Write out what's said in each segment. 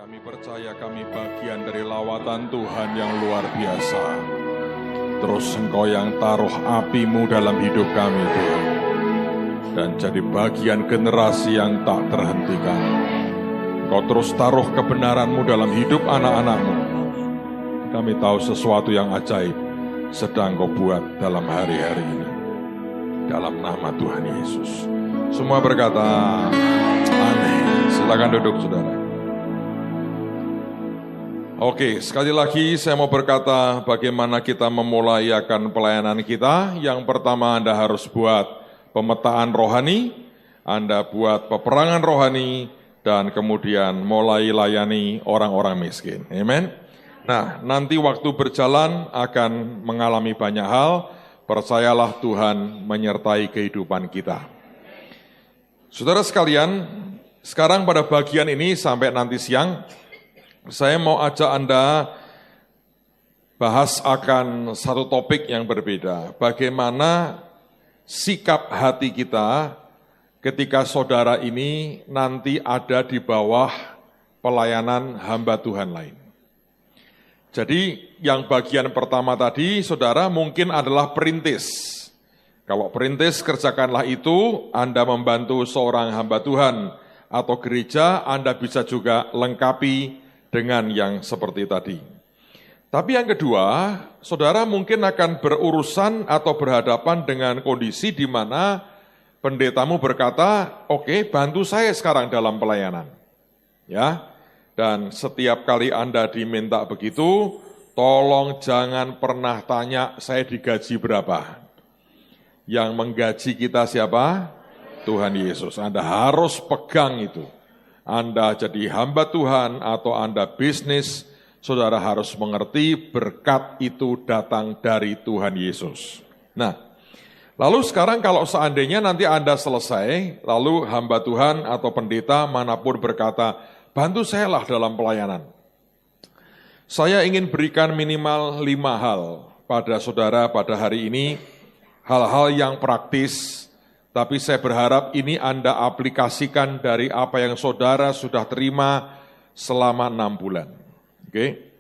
Kami percaya kami bagian dari lawatan Tuhan yang luar biasa. Terus Engkau yang taruh api-Mu dalam hidup kami, Tuhan. Dan jadi bagian generasi yang tak terhentikan. Engkau terus taruh kebenaran-Mu dalam hidup anak-anak-Mu. Kami tahu sesuatu yang ajaib sedang Kau buat dalam hari-hari ini. Dalam nama Tuhan Yesus. Semua berkata, amin. Silakan duduk, saudara. Oke, sekali lagi saya mau berkata bagaimana kita memulai akan pelayanan kita. Yang pertama Anda harus buat pemetaan rohani, Anda buat peperangan rohani, dan kemudian mulai layani orang-orang miskin. Amen. Nah, nanti waktu berjalan akan mengalami banyak hal, percayalah Tuhan menyertai kehidupan kita. Saudara sekalian, sekarang pada bagian ini sampai nanti siang, saya mau ajak Anda bahas akan satu topik yang berbeda. Bagaimana sikap hati kita ketika saudara ini nanti ada di bawah pelayanan hamba Tuhan lain. Jadi yang bagian pertama tadi, saudara mungkin adalah perintis. Kalau perintis, kerjakanlah itu, Anda membantu seorang hamba Tuhan atau gereja, Anda bisa juga lengkapi dengan yang seperti tadi. Tapi yang kedua, saudara mungkin akan berurusan atau berhadapan dengan kondisi di mana pendetamu berkata, oke, bantu saya sekarang dalam pelayanan. Ya, dan setiap kali Anda diminta begitu, tolong jangan pernah tanya saya digaji berapa. Yang menggaji kita siapa? Tuhan Yesus. Anda harus pegang itu. Anda jadi hamba Tuhan atau Anda bisnis, saudara harus mengerti berkat itu datang dari Tuhan Yesus. Nah, lalu sekarang kalau seandainya nanti Anda selesai, lalu hamba Tuhan atau pendeta manapun berkata, bantu saya lah dalam pelayanan. Saya ingin berikan minimal 5 hal pada saudara pada hari ini, hal-hal yang praktis. Tapi saya berharap ini Anda aplikasikan dari apa yang saudara sudah terima selama 6 bulan. Oke?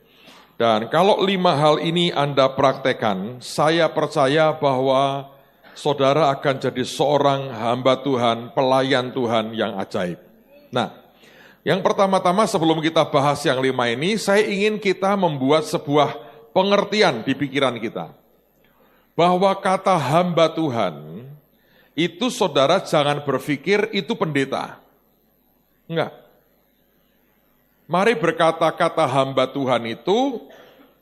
Dan kalau 5 hal ini Anda praktekkan, saya percaya bahwa saudara akan jadi seorang hamba Tuhan, pelayan Tuhan yang ajaib. Nah, yang pertama-tama sebelum kita bahas yang 5 ini, saya ingin kita membuat sebuah pengertian di pikiran kita. Bahwa kata hamba Tuhan, itu saudara jangan berpikir itu pendeta. Enggak. Mari berkata-kata hamba Tuhan itu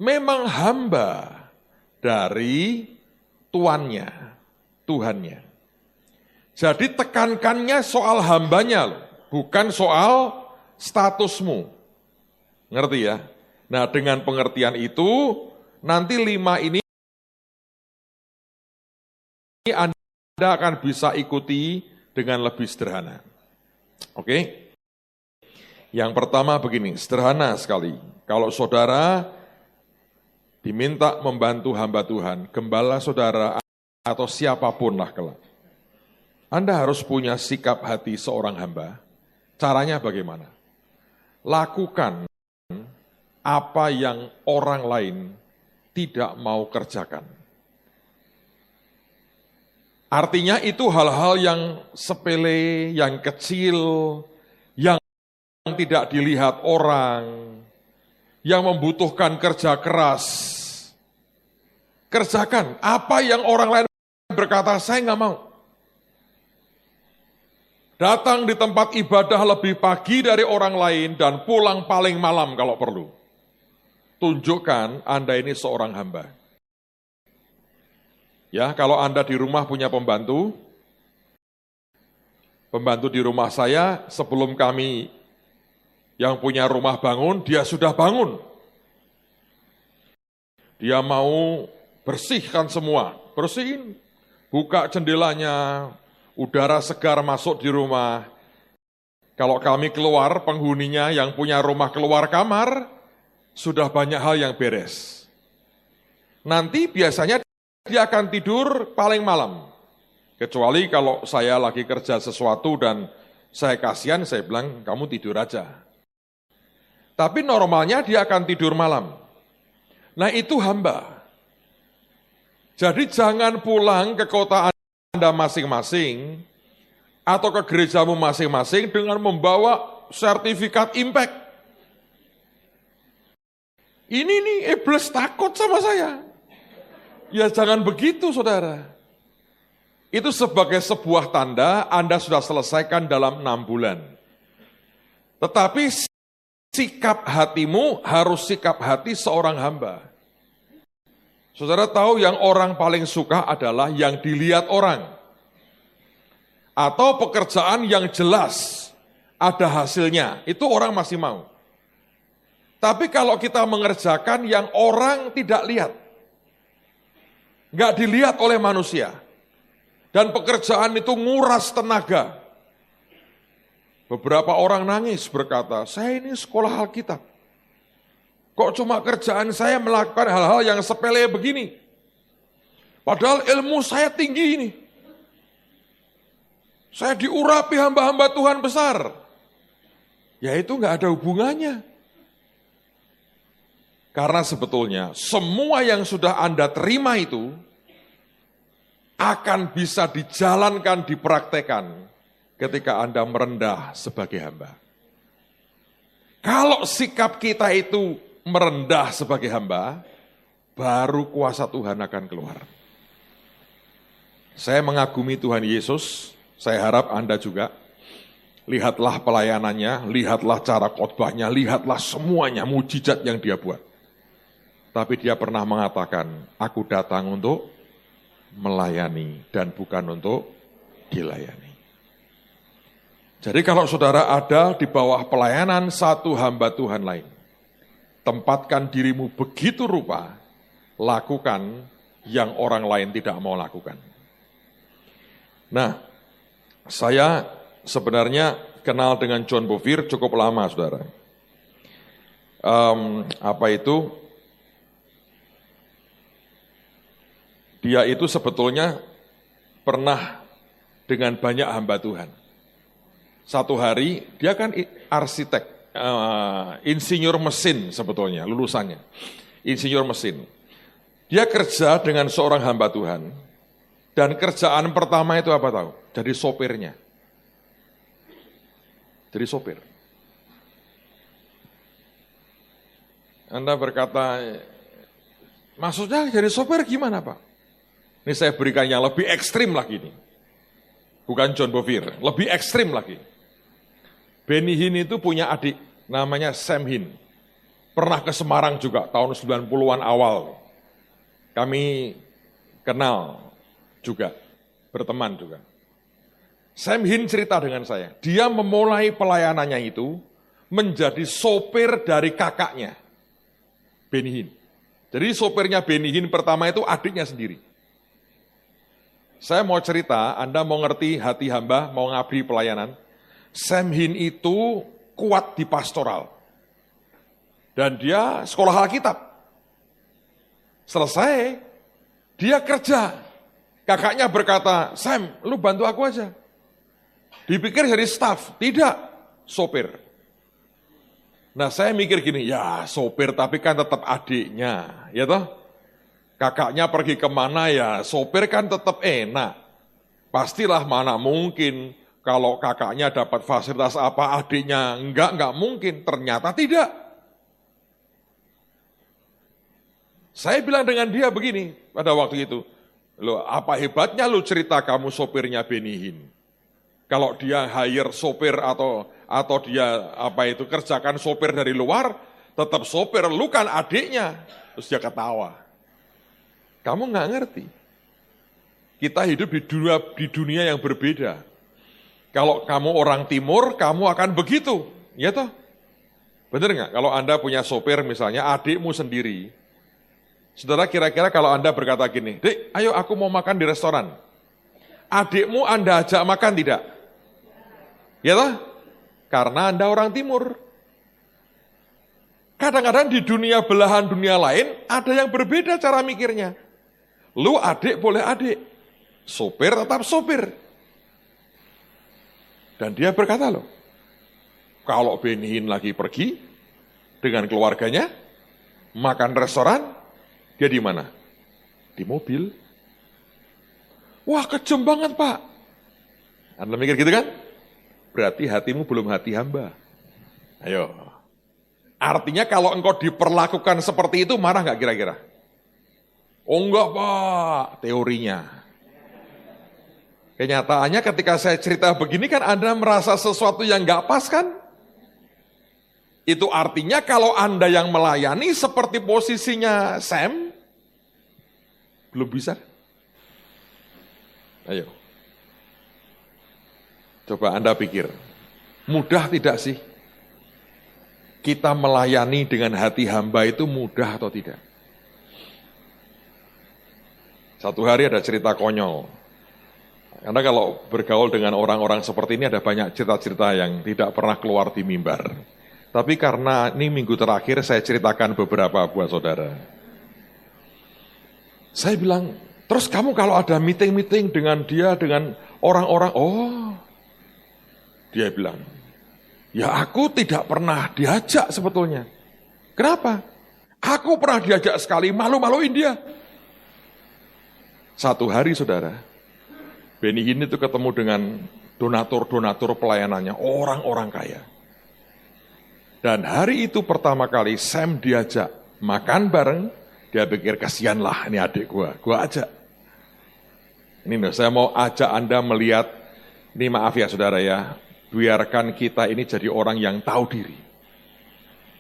memang hamba dari tuannya, Tuhannya. Jadi tekankannya soal hambanya, bukan soal statusmu. Ngerti ya? Nah, dengan pengertian itu, nanti 5 ini Anda akan bisa ikuti dengan lebih sederhana. Oke? Yang pertama begini, sederhana sekali. Kalau saudara diminta membantu hamba Tuhan, gembala saudara atau siapapun lah kelak. Anda harus punya sikap hati seorang hamba. Caranya bagaimana? Lakukan apa yang orang lain tidak mau kerjakan. Artinya itu hal-hal yang sepele, yang kecil, yang tidak dilihat orang, yang membutuhkan kerja keras. Kerjakan apa yang orang lain berkata, saya nggak mau. Datang di tempat ibadah lebih pagi dari orang lain dan pulang paling malam kalau perlu. Tunjukkan Anda ini seorang hamba. Ya, kalau Anda di rumah punya pembantu di rumah saya, sebelum kami yang punya rumah bangun, dia sudah bangun. Dia mau bersihkan semua, bersihin, buka jendelanya, udara segar masuk di rumah. Kalau kami keluar, penghuninya yang punya rumah keluar kamar, sudah banyak hal yang beres. Nanti biasanya dia akan tidur paling malam. Kecuali kalau saya lagi kerja sesuatu dan saya kasihan, saya bilang, kamu tidur aja. Tapi normalnya dia akan tidur malam. Nah itu hamba. Jadi jangan pulang ke kota Anda masing-masing atau ke gerejamu masing-masing dengan membawa sertifikat impact. Ini nih iblis takut sama saya. Ya jangan begitu saudara. Itu sebagai sebuah tanda Anda sudah selesaikan dalam 6 bulan. Tetapi sikap hatimu harus sikap hati seorang hamba. Saudara tahu yang orang paling suka adalah yang dilihat orang. Atau pekerjaan yang jelas, ada hasilnya, itu orang masih mau. Tapi kalau kita mengerjakan yang orang tidak lihat, nggak dilihat oleh manusia, dan pekerjaan itu nguras tenaga. Beberapa orang nangis berkata, saya ini sekolah Alkitab. Kok cuma kerjaan saya melakukan hal-hal yang sepele begini? Padahal ilmu saya tinggi ini. Saya diurapi hamba-hamba Tuhan besar. Ya itu nggak ada hubungannya. Karena sebetulnya semua yang sudah Anda terima itu akan bisa dijalankan, dipraktekan ketika Anda merendah sebagai hamba. Kalau sikap kita itu merendah sebagai hamba, baru kuasa Tuhan akan keluar. Saya mengagumi Tuhan Yesus, saya harap Anda juga. Lihatlah pelayanannya, lihatlah cara khotbahnya, lihatlah semuanya mujizat yang dia buat. Tapi dia pernah mengatakan, aku datang untuk melayani dan bukan untuk dilayani. Jadi kalau saudara ada di bawah pelayanan satu hamba Tuhan lain, tempatkan dirimu begitu rupa, lakukan yang orang lain tidak mau lakukan. Nah, saya sebenarnya kenal dengan John Bevere cukup lama, saudara. Dia itu sebetulnya pernah dengan banyak hamba Tuhan. Satu hari, dia kan arsitek, insinyur mesin sebetulnya, lulusannya. Insinyur mesin. Dia kerja dengan seorang hamba Tuhan, dan kerjaan pertama itu apa tahu? Jadi sopirnya. Jadi sopir. Anda berkata, maksudnya jadi sopir gimana Pak? Ini saya berikan yang lebih ekstrim lagi nih. Bukan John Bevere, lebih ekstrim lagi. Benny Hinn itu punya adik, namanya Sam Hinn. Pernah ke Semarang juga, tahun 90-an awal. Kami kenal juga, berteman juga. Sam Hinn cerita dengan saya, dia memulai pelayanannya itu menjadi sopir dari kakaknya, Benny Hinn. Jadi sopirnya Benny Hinn pertama itu adiknya sendiri. Saya mau cerita, Anda mau ngerti hati hamba, mau ngabdi pelayanan. Sam Hinn itu kuat di pastoral. Dan dia sekolah Alkitab. Selesai, dia kerja. Kakaknya berkata, Sam, lu bantu aku aja. Dipikir jadi staff, tidak, sopir. Nah saya mikir gini, ya sopir tapi kan tetap adiknya, ya toh? Kakaknya pergi kemana ya, sopir kan tetap enak. Pastilah mana mungkin kalau kakaknya dapat fasilitas apa, adiknya enggak mungkin. Ternyata tidak. Saya bilang dengan dia begini pada waktu itu, loh apa hebatnya lu cerita kamu sopirnya Benny Hinn. Kalau dia hire sopir atau dia kerjakan sopir dari luar, tetap sopir, lu kan adiknya. Terus dia ketawa. Kamu nggak ngerti. Kita hidup di dunia yang berbeda. Kalau kamu orang timur, kamu akan begitu. Ya toh? Benar nggak? Kalau Anda punya sopir misalnya, adikmu sendiri. Saudara kira-kira kalau Anda berkata gini, Dek, ayo aku mau makan di restoran. Adikmu Anda ajak makan tidak? Ya toh? Karena Anda orang timur. Kadang-kadang di dunia belahan dunia lain, ada yang berbeda cara mikirnya. Lu adik boleh adik, sopir tetap sopir. Dan dia berkata loh, kalau Benny Hinn lagi pergi, dengan keluarganya, makan restoran, dia di mana? Di mobil. Wah, kejam banget, Pak. Anda mikir gitu kan? Berarti hatimu belum hati hamba. Ayo. Artinya kalau engkau diperlakukan seperti itu, marah nggak kira-kira? Oh enggak, Pak, teorinya. Kenyataannya ketika saya cerita begini kan Anda merasa sesuatu yang nggak pas kan? Itu artinya kalau Anda yang melayani seperti posisinya Sam, belum bisa. Ayo. Coba Anda pikir, mudah tidak sih? Kita melayani dengan hati hamba itu mudah atau tidak? Satu hari ada cerita konyol. Karena kalau bergaul dengan orang-orang seperti ini ada banyak cerita-cerita yang tidak pernah keluar di mimbar. Tapi karena ini minggu terakhir saya ceritakan beberapa buat saudara. Saya bilang, terus kamu kalau ada meeting-meeting dengan dia, dengan orang-orang, dia bilang, ya aku tidak pernah diajak sebetulnya. Kenapa? Aku pernah diajak sekali, malu-maluin dia. Satu hari saudara, Benny Hinn itu ketemu dengan donatur-donatur pelayanannya, orang-orang kaya. Dan hari itu pertama kali Sam diajak makan bareng, dia pikir kasihanlah ini adik gua ajak. Ini saya mau ajak Anda melihat, ini maaf ya saudara ya, biarkan kita ini jadi orang yang tahu diri.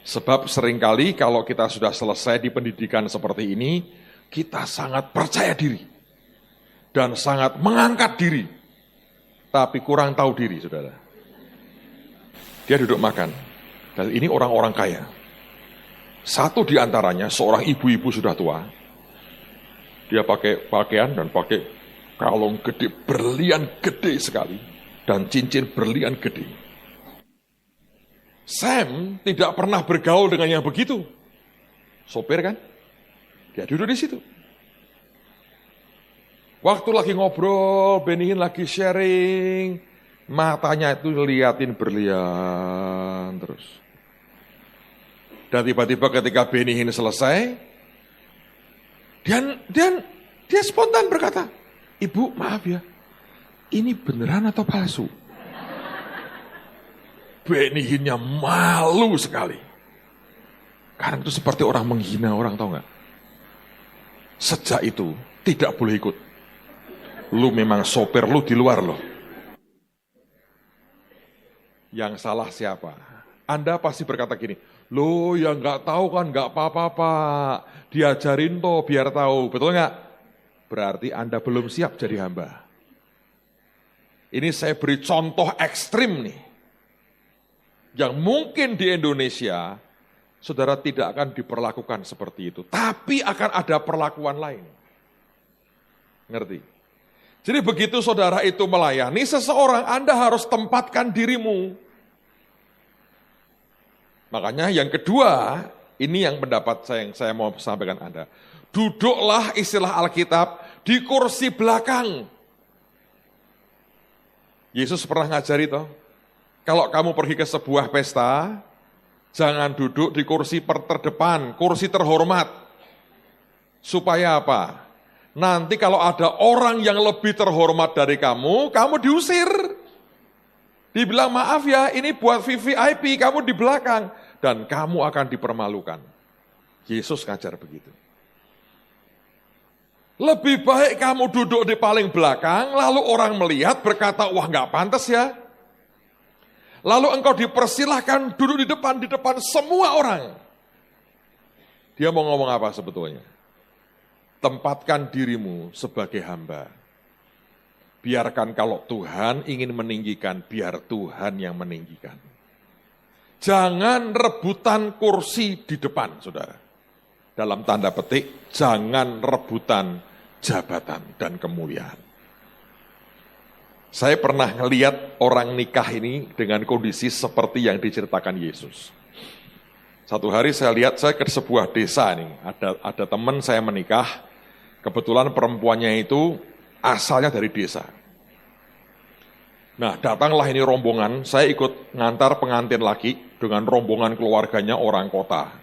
Sebab seringkali kalau kita sudah selesai di pendidikan seperti ini, kita sangat percaya diri. Dan sangat mengangkat diri. Tapi kurang tahu diri saudara. Dia duduk makan. Dan ini orang-orang kaya. Satu di antaranya, seorang ibu-ibu sudah tua. Dia pakai pakaian dan pakai kalung gede, berlian gede sekali. Dan cincin berlian gede. Sam tidak pernah bergaul dengan yang begitu. Sopir kan? Dia duduk di situ. Waktu lagi ngobrol, Benny Hinn lagi sharing, matanya itu liatin berlian terus. Dan tiba-tiba ketika Benny Hinn selesai, dia spontan berkata, Ibu maaf ya, ini beneran atau palsu? Benny Hinn-nya malu sekali. Karena itu seperti orang menghina orang, tahu nggak? Sejak itu tidak boleh ikut. Lu memang sopir, lu di luar loh. Yang salah siapa? Anda pasti berkata gini, lo yang nggak tahu kan nggak apa-apa Pak, diajarin toh biar tahu, betul nggak? Berarti Anda belum siap jadi hamba. Ini saya beri contoh ekstrim nih, yang mungkin di Indonesia, saudara tidak akan diperlakukan seperti itu, tapi akan ada perlakuan lain. Ngerti? Jadi begitu saudara itu melayani seseorang, Anda harus tempatkan dirimu. Makanya yang kedua, ini yang pendapat yang saya mau sampaikan Anda. Duduklah istilah Alkitab di kursi belakang. Yesus pernah ngajari toh, kalau kamu pergi ke sebuah pesta, jangan duduk di kursi terdepan, kursi terhormat. Supaya apa? Nanti kalau ada orang yang lebih terhormat dari kamu diusir. Dibilang maaf ya, ini buat VVIP, kamu di belakang. Dan kamu akan dipermalukan. Yesus ngajar begitu. Lebih baik kamu duduk di paling belakang, lalu orang melihat berkata, wah nggak pantas ya. Lalu engkau dipersilahkan duduk di depan semua orang. Dia mau ngomong apa sebetulnya? Tempatkan dirimu sebagai hamba. Biarkan kalau Tuhan ingin meninggikan, biar Tuhan yang meninggikan. Jangan rebutan kursi di depan, saudara. Dalam tanda petik, jangan rebutan jabatan dan kemuliaan. Saya pernah ngelihat orang nikah ini dengan kondisi seperti yang diceritakan Yesus. Satu hari saya lihat, saya ke sebuah desa nih, ada teman saya menikah, kebetulan perempuannya itu asalnya dari desa. Nah, datanglah ini rombongan, saya ikut ngantar pengantin lagi dengan rombongan keluarganya orang kota.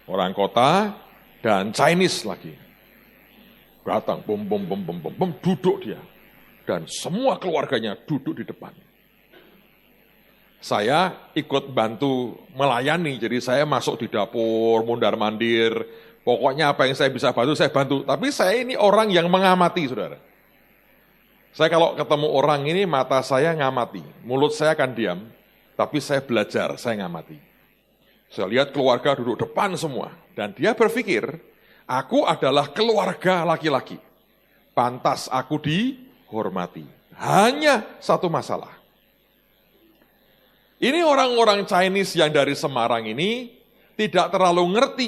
Orang kota dan Chinese lagi. Datang, duduk dia. Dan semua keluarganya duduk di depan. Saya ikut bantu melayani, jadi saya masuk di dapur, mondar-mandir. Pokoknya apa yang saya bisa bantu, saya bantu. Tapi saya ini orang yang mengamati, saudara. Saya kalau ketemu orang ini, mata saya ngamati. Mulut saya akan diam, tapi saya belajar, saya ngamati. Saya lihat keluarga duduk depan semua. Dan dia berpikir, aku adalah keluarga laki-laki. Pantas aku dihormati. Hanya satu masalah. Ini orang-orang Chinese yang dari Semarang ini tidak terlalu ngerti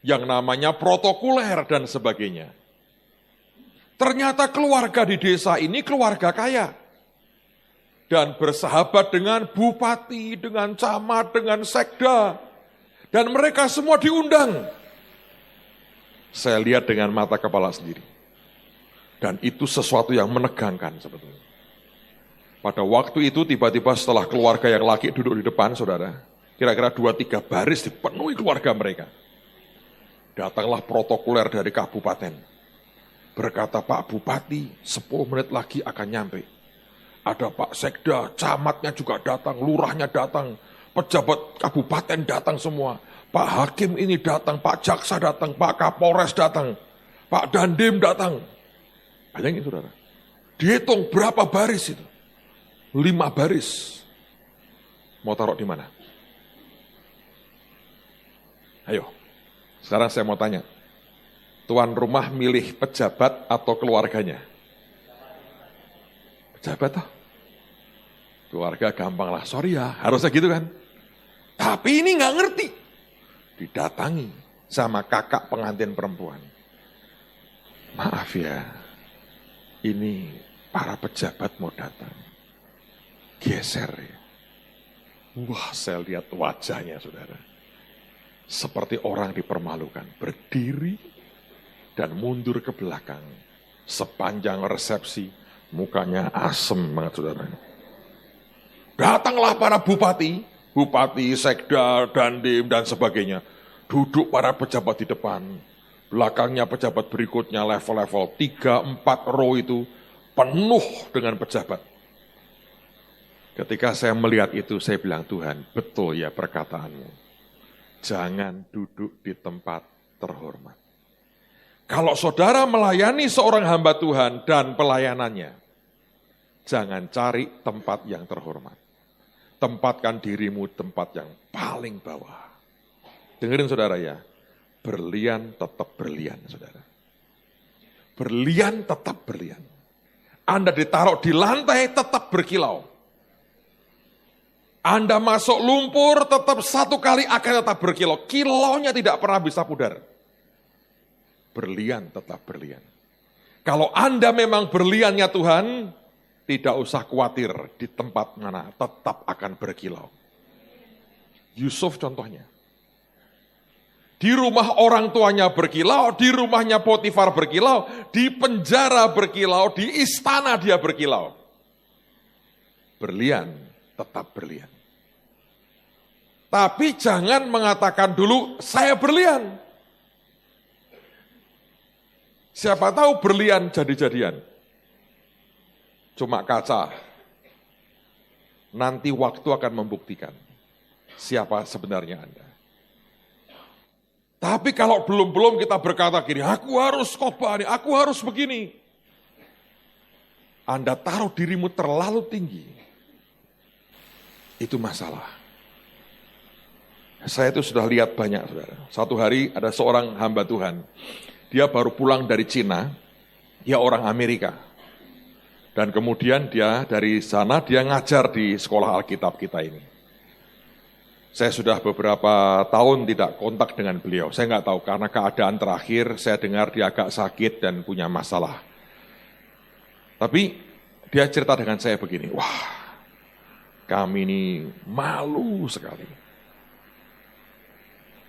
yang namanya protokoler dan sebagainya. Ternyata keluarga di desa ini keluarga kaya. Dan bersahabat dengan bupati, dengan camat, dengan sekda. Dan mereka semua diundang. Saya lihat dengan mata kepala sendiri. Dan itu sesuatu yang menegangkan sebetulnya. Pada waktu itu tiba-tiba setelah keluarga yang laki duduk di depan, saudara, kira-kira 2-3 baris dipenuhi keluarga mereka. Datanglah protokoler dari kabupaten. Berkata, Pak Bupati, 10 menit lagi akan nyampe. Ada Pak Sekda, camatnya juga datang, lurahnya datang, pejabat kabupaten datang semua. Pak Hakim ini datang, Pak Jaksa datang, Pak Kapolres datang, Pak Dandim datang. Bayangin saudara, dihitung berapa baris itu? 5 baris. Mau taruh di mana? Ayo, sekarang saya mau tanya. Tuan rumah milih pejabat atau keluarganya? Pejabat toh. Keluarga gampang lah, sorry ya, harusnya gitu kan. Tapi ini nggak ngerti. Didatangi sama kakak pengantin perempuan. Maaf ya, ini para pejabat mau datang. Geser ya. Wah, saya lihat wajahnya saudara. Seperti orang dipermalukan, berdiri dan mundur ke belakang. Sepanjang resepsi, mukanya asem banget saudara. Datanglah para bupati, sekda, dandim, dan sebagainya. Duduk para pejabat di depan. Belakangnya pejabat berikutnya, level-level 3-4 row itu penuh dengan pejabat. Ketika saya melihat itu, saya bilang, Tuhan, betul ya perkataanmu. Jangan duduk di tempat terhormat. Kalau saudara melayani seorang hamba Tuhan dan pelayanannya, jangan cari tempat yang terhormat. Tempatkan dirimu tempat yang paling bawah. Dengerin saudara ya, berlian tetap berlian saudara. Berlian tetap berlian. Anda ditaruh di lantai tetap berkilau. Anda masuk lumpur tetap satu kali akan tetap berkilau. Kilaunya tidak pernah bisa pudar. Berlian tetap berlian. Kalau Anda memang berliannya Tuhan, tidak usah khawatir di tempat mana, tetap akan berkilau. Yusuf contohnya. Di rumah orang tuanya berkilau, di rumahnya Potifar berkilau, di penjara berkilau, di istana dia berkilau. Berlian, tetap berlian. Tapi jangan mengatakan dulu, saya berlian. Siapa tahu berlian jadi-jadian. Cuma kaca. Nanti waktu akan membuktikan siapa sebenarnya Anda. Tapi kalau belum kita berkata gini, aku harus khotbah nih, aku harus begini. Anda taruh dirimu terlalu tinggi. Itu masalah. Saya itu sudah lihat banyak, saudara. Satu hari ada seorang hamba Tuhan. Dia baru pulang dari Cina, dia orang Amerika. Dan kemudian dia dari sana, dia ngajar di sekolah Alkitab kita ini. Saya sudah beberapa tahun tidak kontak dengan beliau. Saya nggak tahu, karena keadaan terakhir saya dengar dia agak sakit dan punya masalah. Tapi dia cerita dengan saya begini, wah kami ini malu sekali.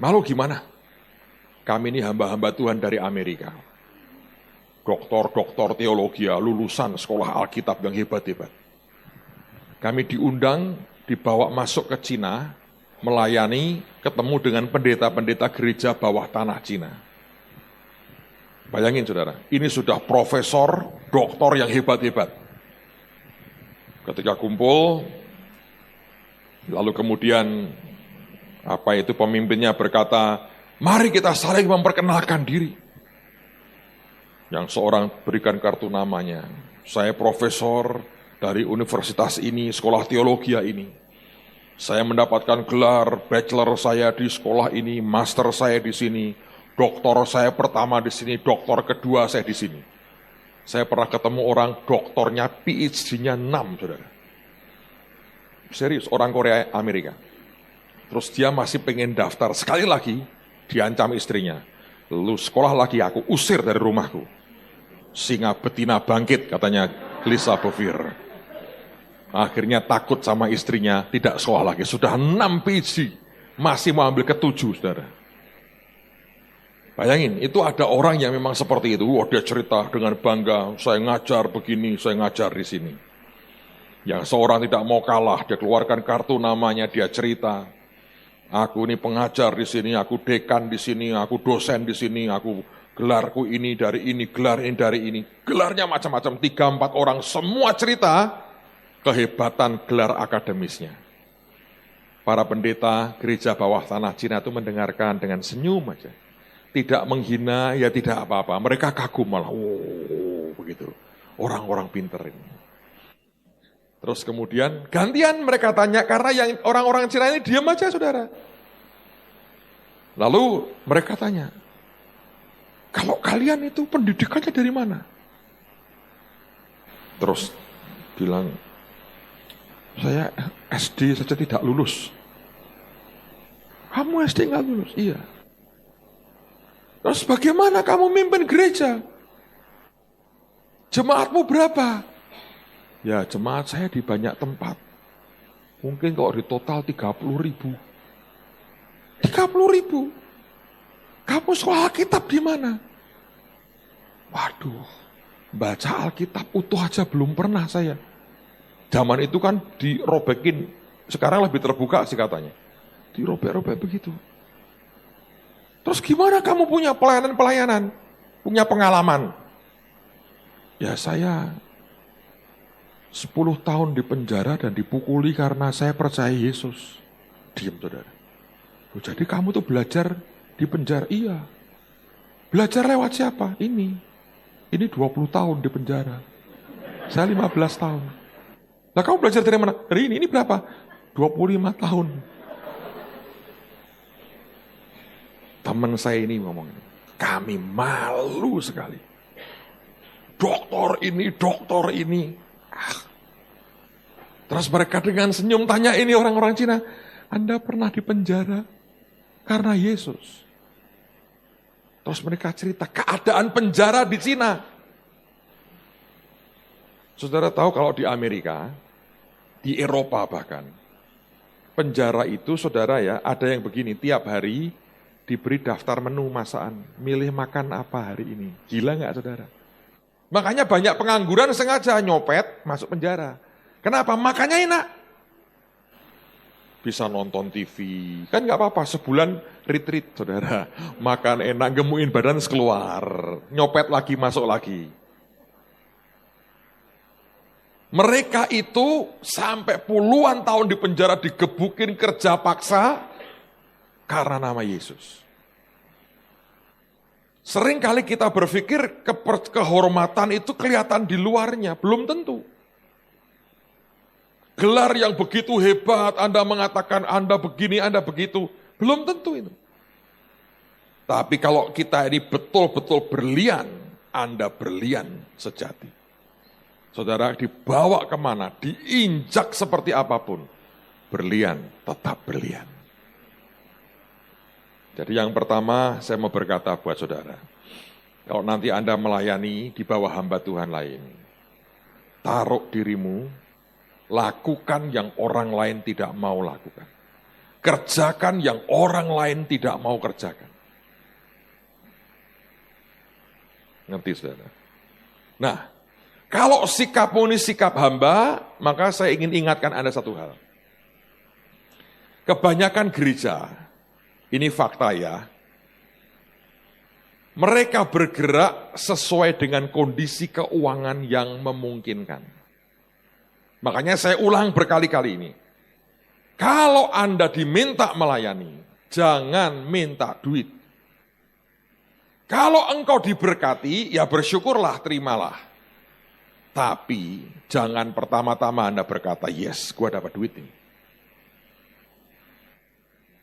Malu gimana? Kami ini hamba-hamba Tuhan dari Amerika. Doktor teologi, lulusan sekolah Alkitab yang hebat-hebat. Kami diundang, dibawa masuk ke Cina, melayani, ketemu dengan pendeta-pendeta gereja bawah tanah Cina. Bayangin saudara, ini sudah profesor, doktor yang hebat-hebat. Ketika kumpul, lalu kemudian pemimpinnya berkata, mari kita saling memperkenalkan diri. Yang seorang berikan kartu namanya, saya profesor dari universitas ini, sekolah teologi ini. Saya mendapatkan gelar bachelor saya di sekolah ini, master saya di sini, doktor saya pertama di sini, doktor kedua saya di sini. Saya pernah ketemu orang doktornya PhD-nya 6, saudara. Serius, orang Korea Amerika. Terus dia masih pengen daftar, sekali lagi diancam istrinya. Lu sekolah lagi, aku usir dari rumahku. Singa betina bangkit, katanya Lisa Bevere. Akhirnya takut sama istrinya, tidak sekolah lagi. Sudah 6 PhD, masih mau ambil ke-7, saudara. Bayangin, itu ada orang yang memang seperti itu. Dia cerita dengan bangga, saya ngajar begini, saya ngajar di sini. Yang seorang tidak mau kalah, dia keluarkan kartu namanya, dia cerita. Aku ini pengajar di sini, aku dekan di sini, aku dosen di sini, aku gelarku ini dari ini, gelar ini dari ini. Gelarnya macam-macam, 3-4 orang, semua cerita kehebatan gelar akademisnya. Para pendeta gereja bawah tanah Cina itu mendengarkan dengan senyum aja. Tidak menghina, ya tidak apa-apa. Mereka kagum malah, begitu. Orang-orang pinter ini. Terus kemudian gantian mereka tanya, karena yang orang-orang Cina ini diam aja saudara. Lalu mereka tanya, kalau kalian itu pendidikannya dari mana? Terus bilang, saya SD saja tidak lulus. Kamu SD nggak lulus? Iya. Terus bagaimana kamu mimpin gereja? Jemaatmu berapa? Ya jemaat saya di banyak tempat. Mungkin kalau di total 30.000. 30.000. Kamu sekolah Alkitab di mana? Waduh, baca Alkitab utuh aja belum pernah saya. Zaman itu kan dirobekin, sekarang lebih terbuka sih katanya. Dirobek-robek begitu. Terus gimana kamu punya pelayanan-pelayanan? Punya pengalaman? Ya saya 10 tahun di penjara dan dipukuli karena saya percaya Yesus. Diam saudara. Jadi kamu tuh belajar di penjara? Iya. Belajar lewat siapa? Ini 20 tahun di penjara. Saya 15 tahun. Nah kamu belajar dari mana? Dari ini berapa? 25 tahun. Teman saya ini ngomong, kami malu sekali. Doktor ini. Terus mereka dengan senyum tanya ini orang-orang Cina, Anda pernah di penjara karena Yesus? Terus mereka cerita keadaan penjara di Cina. Saudara tahu kalau di Amerika, di Eropa bahkan, penjara itu saudara ya, ada yang begini, tiap hari diberi daftar menu masakan, milih makan apa hari ini. Gila nggak saudara? Makanya banyak pengangguran sengaja nyopet masuk penjara. Kenapa? Makannya enak. Bisa nonton TV, kan nggak apa-apa, sebulan retreat saudara. Makan enak, gemuin badan sekeluar, nyopet lagi, masuk lagi. Mereka itu sampai puluhan tahun di penjara digebukin kerja paksa karena nama Yesus. Sering kali kita berpikir kehormatan itu kelihatan di luarnya, belum tentu. Gelar yang begitu hebat, Anda mengatakan Anda begini, Anda begitu, belum tentu itu. Tapi kalau kita ini betul-betul berlian, Anda berlian sejati. Saudara dibawa kemana, diinjak seperti apapun, berlian, tetap berlian. Jadi yang pertama saya mau berkata buat saudara, kalau nanti Anda melayani di bawah hamba Tuhan lain, taruh dirimu, lakukan yang orang lain tidak mau lakukan. Kerjakan yang orang lain tidak mau kerjakan. Ngerti saudara? Nah, Kalau sikapmu ini sikap hamba, maka saya ingin ingatkan Anda satu hal. Kebanyakan gereja, ini fakta ya, mereka bergerak sesuai dengan kondisi keuangan yang memungkinkan. Makanya saya ulang berkali-kali ini. Kalau Anda diminta melayani, jangan minta duit. Kalau engkau diberkati, ya bersyukurlah, terimalah. Tapi jangan pertama-tama Anda berkata, yes, gue dapat duit nih.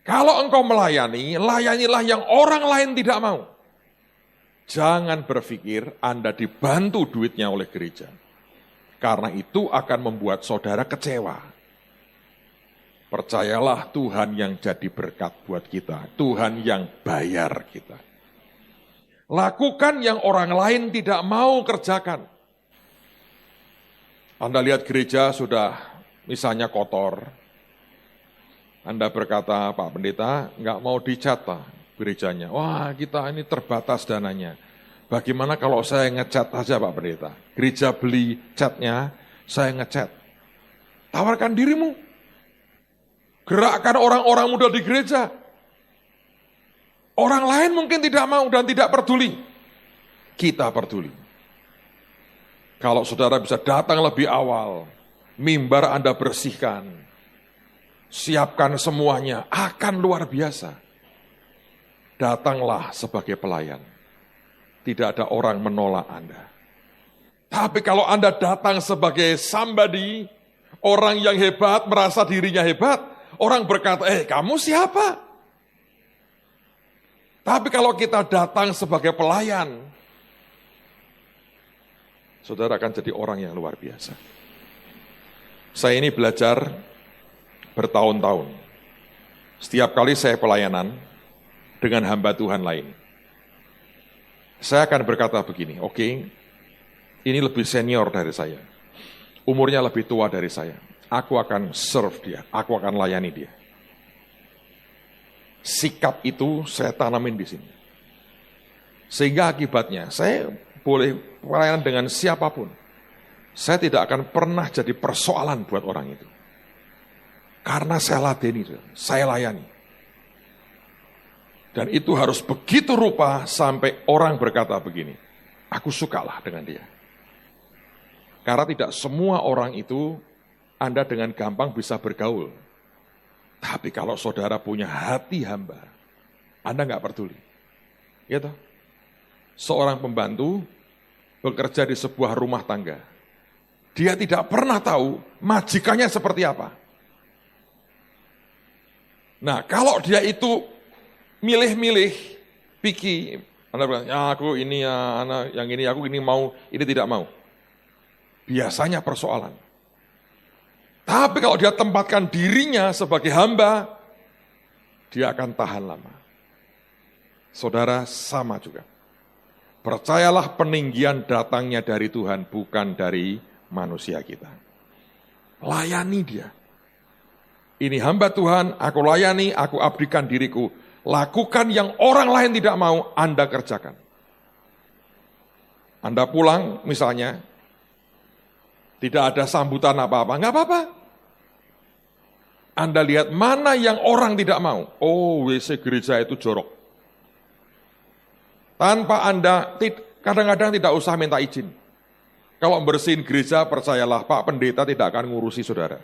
Kalau engkau melayani, layanilah yang orang lain tidak mau. Jangan berpikir Anda dibantu duitnya oleh gereja. Karena itu akan membuat saudara kecewa. Percayalah Tuhan yang jadi berkat buat kita. Tuhan yang bayar kita. Lakukan yang orang lain tidak mau kerjakan. Anda lihat gereja sudah misalnya kotor. Anda berkata, Pak Pendeta, nggak mau dicat gerejanya. Wah, kita ini terbatas dananya. Bagaimana kalau saya ngecat aja Pak Pendeta? Gereja beli catnya, saya ngecat. Tawarkan dirimu. Gerakkan orang-orang muda di gereja. Orang lain mungkin tidak mau dan tidak peduli. Kita peduli. Kalau saudara bisa datang lebih awal, mimbar Anda bersihkan, siapkan semuanya, akan luar biasa. Datanglah sebagai pelayan. Tidak ada orang menolak Anda. Tapi kalau Anda datang sebagai somebody, orang yang hebat, merasa dirinya hebat, orang berkata, kamu siapa? Tapi kalau kita datang sebagai pelayan, saudara akan jadi orang yang luar biasa. Saya ini belajar bertahun-tahun. Setiap kali saya pelayanan dengan hamba Tuhan lain, saya akan berkata begini, oke, ini lebih senior dari saya, umurnya lebih tua dari saya. Aku akan serve dia, aku akan layani dia. Sikap itu saya tanamin di sini. Sehingga akibatnya saya boleh pelayanan dengan siapapun. Saya tidak akan pernah jadi persoalan buat orang itu. Karena saya ladeni, saya layani. Dan itu harus begitu rupa sampai orang berkata begini, aku sukalah dengan dia. Karena tidak semua orang itu Anda dengan gampang bisa bergaul. Tapi kalau saudara punya hati hamba, Anda nggak peduli. Gitu. Seorang pembantu bekerja di sebuah rumah tangga. Dia tidak pernah tahu majikannya seperti apa. Nah, kalau dia itu milih-milih, picky, Anda bilang, ya aku ini ya, anak yang ini aku ini mau, ini tidak mau. Biasanya persoalan. Tapi kalau dia tempatkan dirinya sebagai hamba, dia akan tahan lama. Saudara sama juga. Percayalah peninggian datangnya dari Tuhan, bukan dari manusia kita. Layani dia. Ini hamba Tuhan, aku layani, aku abdikan diriku. Lakukan yang orang lain tidak mau, Anda kerjakan. Anda pulang misalnya, tidak ada sambutan apa-apa, nggak apa-apa. Anda lihat mana yang orang tidak mau. Oh, WC gereja itu jorok. Tanpa Anda, kadang-kadang tidak usah minta izin. Kalau bersihin gereja, percayalah Pak Pendeta tidak akan ngurusi saudara.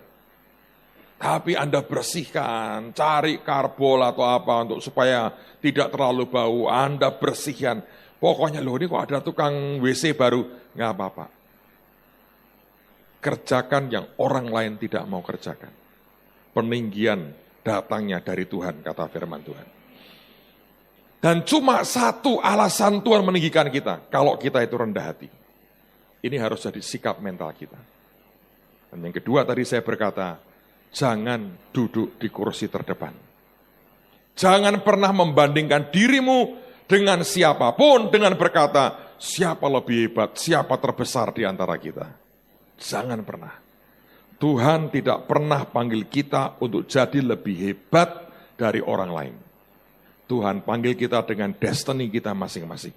Tapi Anda bersihkan, cari karbol atau apa untuk supaya tidak terlalu bau. Anda bersihkan. Pokoknya loh ini kok ada tukang WC baru. Nggak apa-apa. Kerjakan yang orang lain tidak mau kerjakan. Peninggian datangnya dari Tuhan, kata firman Tuhan. Dan cuma satu alasan Tuhan meninggikan kita, kalau kita itu rendah hati. Ini harus jadi sikap mental kita. Dan yang kedua tadi saya berkata, jangan duduk di kursi terdepan. Jangan pernah membandingkan dirimu dengan siapapun, dengan berkata, siapa lebih hebat, siapa terbesar di antara kita. Jangan pernah. Tuhan tidak pernah panggil kita untuk jadi lebih hebat dari orang lain. Tuhan panggil kita dengan destiny kita masing-masing.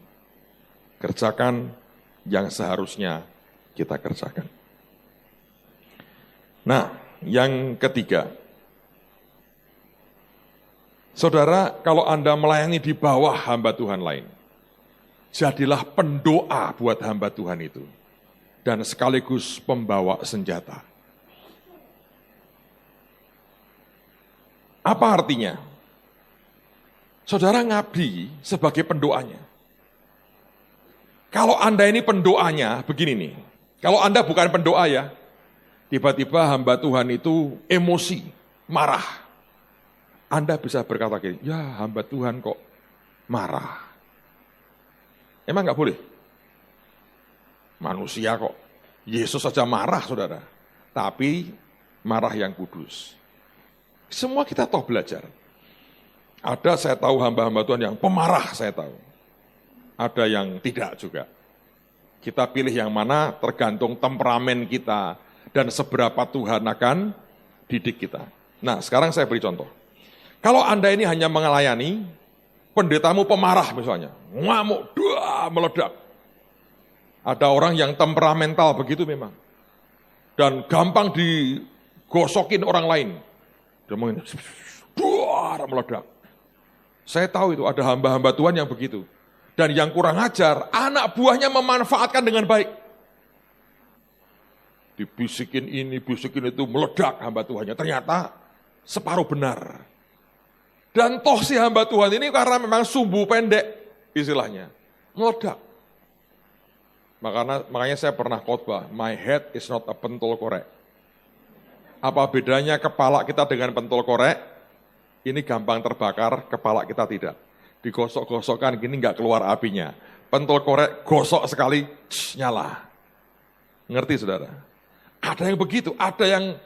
Kerjakan yang seharusnya kita kerjakan. Nah, yang ketiga, saudara, kalau Anda melayani di bawah hamba Tuhan lain, jadilah pendoa buat hamba Tuhan itu, dan sekaligus pembawa senjata. Apa artinya? Saudara ngabdi sebagai pendoanya. Kalau Anda ini pendoanya, begini nih. Kalau Anda bukan pendoa ya, tiba-tiba hamba Tuhan itu emosi, marah. Anda bisa berkata gini, ya hamba Tuhan kok marah. Emang nggak boleh? Manusia kok. Yesus saja marah, saudara. Tapi marah yang kudus. Semua kita toh belajar. Ada saya tahu hamba-hamba Tuhan yang pemarah, saya tahu. Ada yang tidak juga. Kita pilih yang mana tergantung temperamen kita dan seberapa Tuhan akan didik kita. Nah, sekarang saya beri contoh. Kalau Anda ini hanya melayani, pendetamu pemarah misalnya, ngamuk, meledak. Ada orang yang temperamental begitu memang. Dan gampang digosokin orang lain. Dia mau meledak. Saya tahu itu ada hamba-hamba Tuhan yang begitu. Dan yang kurang ajar, anak buahnya memanfaatkan dengan baik. Dibisikin ini, bisikin itu, meledak hamba Tuhannya. Ternyata separuh benar. Dan toh si hamba Tuhan ini karena memang sumbu pendek, istilahnya, meledak. Makanya saya pernah khotbah, my head is not a pentol korek. Apa bedanya kepala kita dengan pentol korek? Ini gampang terbakar, kepala kita tidak. Digosok-gosokkan gini nggak keluar apinya. Pentol korek gosok sekali, nyala. Ngerti saudara? Ada yang begitu, ada yang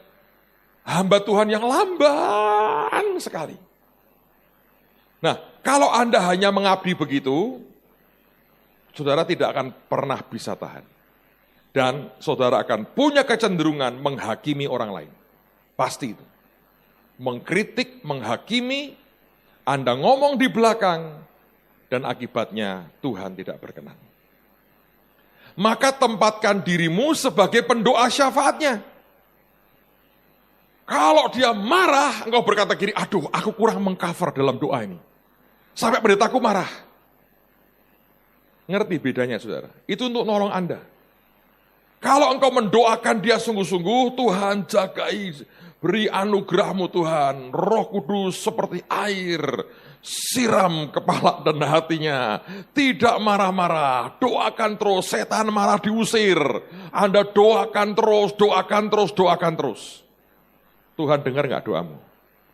hamba Tuhan yang lamban sekali. Nah, kalau Anda hanya mengabdi begitu, saudara tidak akan pernah bisa tahan. Dan saudara akan punya kecenderungan menghakimi orang lain. Pasti itu. Mengkritik, menghakimi, Anda ngomong di belakang, dan akibatnya Tuhan tidak berkenan. Maka tempatkan dirimu sebagai pendoa syafaatnya. Kalau dia marah, engkau berkata gini, aduh aku kurang mengcover dalam doa ini. Sampai pendetaku marah. Ngerti bedanya saudara? Itu untuk nolong Anda. Kalau engkau mendoakan dia sungguh-sungguh, Tuhan jagai, beri anugerahmu Tuhan, Roh Kudus seperti air, siram kepala dan hatinya, tidak marah-marah, doakan terus, setan marah diusir, Anda doakan terus, doakan terus, doakan terus. Tuhan dengar nggak doamu?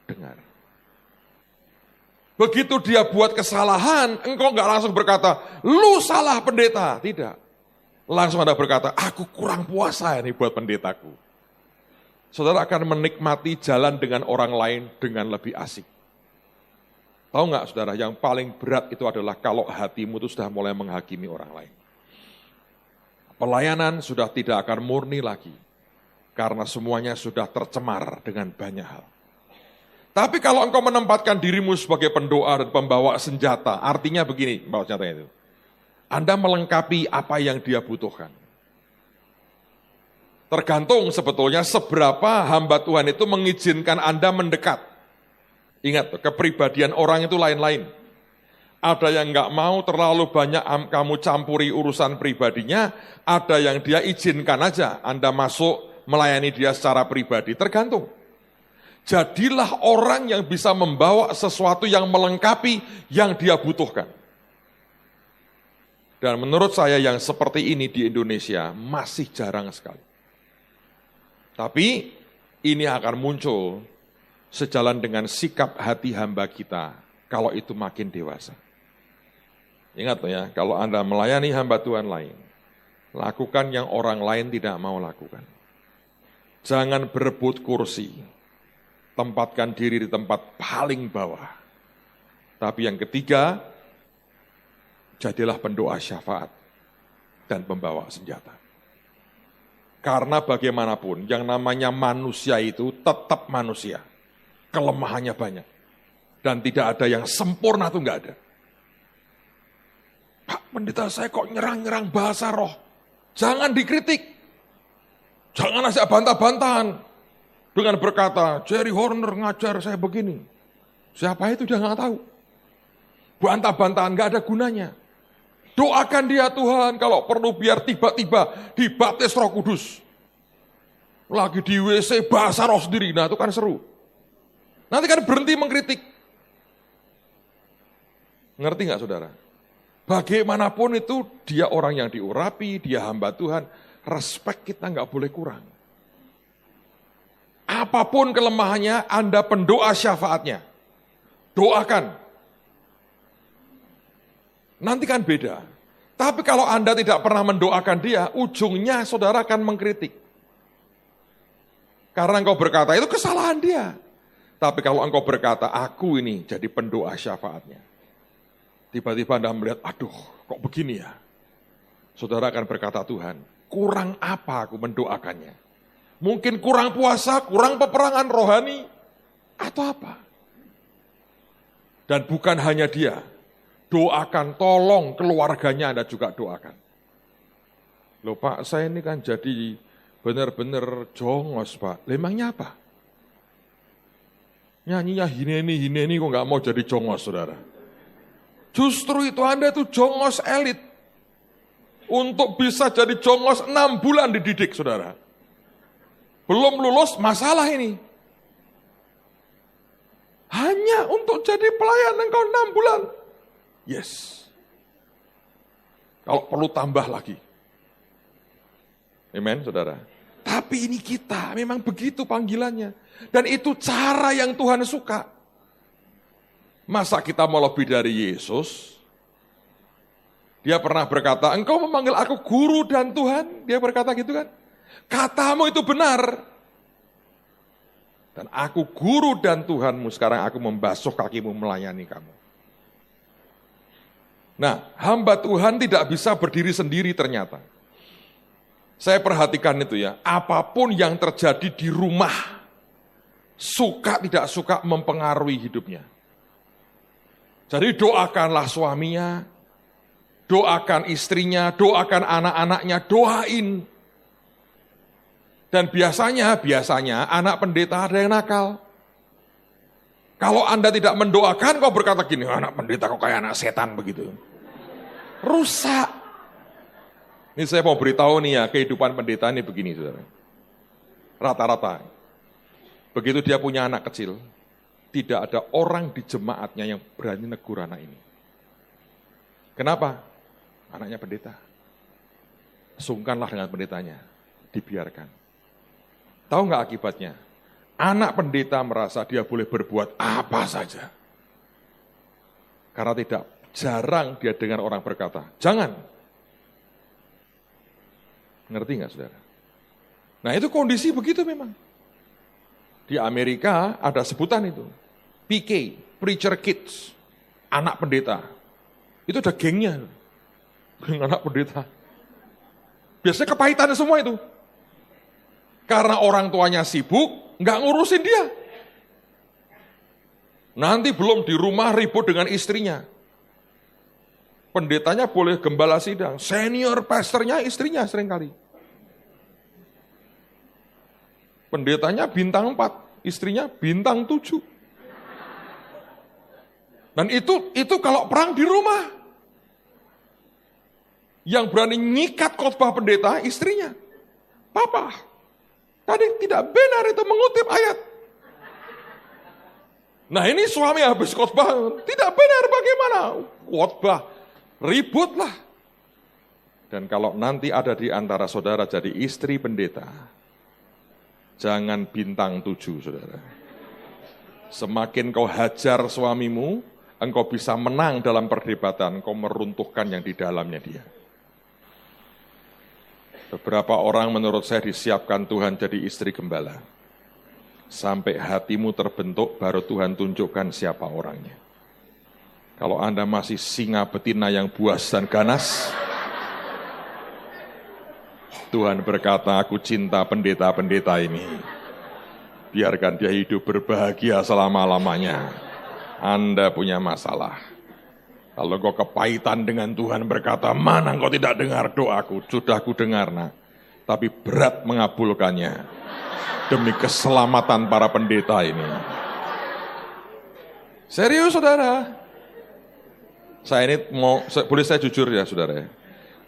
Dengar. Begitu dia buat kesalahan, engkau nggak langsung berkata, lu salah pendeta, tidak. Langsung Anda berkata, aku kurang puasa ini buat pendetaku. Saudara akan menikmati jalan dengan orang lain dengan lebih asik. Tahu nggak saudara, yang paling berat itu adalah kalau hatimu itu sudah mulai menghakimi orang lain. Pelayanan sudah tidak akan murni lagi, karena semuanya sudah tercemar dengan banyak hal. Tapi kalau engkau menempatkan dirimu sebagai pendoa dan pembawa senjata, artinya begini, pembawa senjata itu. Anda melengkapi apa yang dia butuhkan. Tergantung sebetulnya seberapa hamba Tuhan itu mengizinkan Anda mendekat. Ingat, kepribadian orang itu lain-lain. Ada yang nggak mau terlalu banyak kamu campuri urusan pribadinya, ada yang dia izinkan aja Anda masuk melayani dia secara pribadi, tergantung. Jadilah orang yang bisa membawa sesuatu yang melengkapi yang dia butuhkan. Dan menurut saya yang seperti ini di Indonesia masih jarang sekali. Tapi ini akan muncul sejalan dengan sikap hati hamba kita kalau itu makin dewasa. Ingat ya, kalau Anda melayani hamba Tuhan lain, lakukan yang orang lain tidak mau lakukan. Jangan berebut kursi, tempatkan diri di tempat paling bawah. Tapi yang ketiga, jadilah pendoa syafaat dan pembawa senjata. Karena bagaimanapun yang namanya manusia itu tetap manusia. Kelemahannya banyak. Dan tidak ada yang sempurna itu enggak ada. Pak pendeta saya kok nyerang-nyerang bahasa roh. Jangan dikritik. Jangan ajak bantah-bantahan dengan berkata, Jerry Horner ngajar saya begini. Siapa itu dia nggak tahu. Bantah-bantahan nggak ada gunanya. Doakan dia Tuhan kalau perlu biar tiba-tiba dibaptis Roh Kudus. Lagi di WC bahasa roh sendiri, nah itu kan seru. Nanti kan berhenti mengkritik. Ngerti nggak saudara? Bagaimanapun itu dia orang yang diurapi, dia hamba Tuhan, respek kita nggak boleh kurang. Apapun kelemahannya, Anda pendoa syafaatnya. Doakan. Nanti kan beda. Tapi kalau Anda tidak pernah mendoakan dia, ujungnya saudara akan mengkritik. Karena engkau berkata, itu kesalahan dia. Tapi kalau engkau berkata, aku ini jadi pendoa syafaatnya. Tiba-tiba Anda melihat, aduh kok begini ya. Saudara akan berkata, Tuhan, kurang apa aku mendoakannya? Mungkin kurang puasa, kurang peperangan rohani, atau apa? Dan bukan hanya dia, doakan, tolong keluarganya Anda juga doakan. Loh Pak, saya ini kan jadi benar-benar jongos Pak. Emangnya apa? Nyanyinya hineni kok nggak mau jadi jongos saudara. Justru itu Anda itu jongos elit. Untuk bisa jadi jongos 6 bulan dididik saudara. Belum lulus masalah ini. Hanya untuk jadi pelayan engkau 6 bulan. Yes. Kalau perlu tambah lagi. Amen, saudara. Tapi ini kita, memang begitu panggilannya. Dan itu cara yang Tuhan suka. Masa kita mau lebih dari Yesus? Dia pernah berkata, engkau memanggil aku guru dan Tuhan. Dia berkata gitu kan. Katamu itu benar. Dan aku guru dan Tuhanmu, sekarang aku membasuh kakimu melayani kamu. Nah, hamba Tuhan tidak bisa berdiri sendiri ternyata. Saya perhatikan itu ya, apapun yang terjadi di rumah, suka tidak suka mempengaruhi hidupnya. Jadi doakanlah suaminya, doakan istrinya, doakan anak-anaknya, doain. Dan biasanya anak pendeta ada yang nakal. Kalau Anda tidak mendoakan, kau berkata gini, anak pendeta kok kayak anak setan begitu. Rusak. Ini saya mau beritahu nih ya, kehidupan pendeta ini begini saudara. Rata-rata, begitu dia punya anak kecil, tidak ada orang di jemaatnya yang berani negur anak ini. Kenapa? Anaknya pendeta. Sungkanlah dengan pendetanya, dibiarkan. Tahu nggak akibatnya? Anak pendeta merasa dia boleh berbuat apa saja. Karena jarang dia dengar orang berkata, jangan. Ngerti nggak saudara? Nah itu kondisi begitu memang. Di Amerika ada sebutan itu. PK, Preacher Kids, anak pendeta. Itu ada gengnya. Geng anak pendeta. Biasanya kepahitan semua itu. Karena orang tuanya sibuk, nggak ngurusin dia. Nanti belum di rumah ribut dengan istrinya. Pendetanya boleh gembala sidang, senior pastornya istrinya seringkali. Pendetanya bintang 4, istrinya bintang 7. Dan itu kalau perang di rumah. Yang berani nyikat khotbah pendeta istrinya. Papa, tadi tidak benar itu mengutip ayat. Nah ini suami habis khotbah, tidak benar bagaimana? Khotbah, ributlah. Dan kalau nanti ada di antara saudara jadi istri pendeta, jangan bintang 7 saudara. Semakin kau hajar suamimu, engkau bisa menang dalam perdebatan, kau meruntuhkan yang di dalamnya dia. Beberapa orang menurut saya disiapkan Tuhan jadi istri gembala. Sampai hatimu terbentuk, baru Tuhan tunjukkan siapa orangnya. Kalau Anda masih singa betina yang buas dan ganas, Tuhan berkata, aku cinta pendeta-pendeta ini. Biarkan dia hidup berbahagia selama-lamanya. Anda punya masalah. Kalau kau kepahitan dengan Tuhan berkata, mana engkau tidak dengar doaku? Sudah aku dengar nak. tapi berat mengabulkannya demi keselamatan para pendeta ini. Serius saudara. Saya ini boleh saya jujur ya saudara.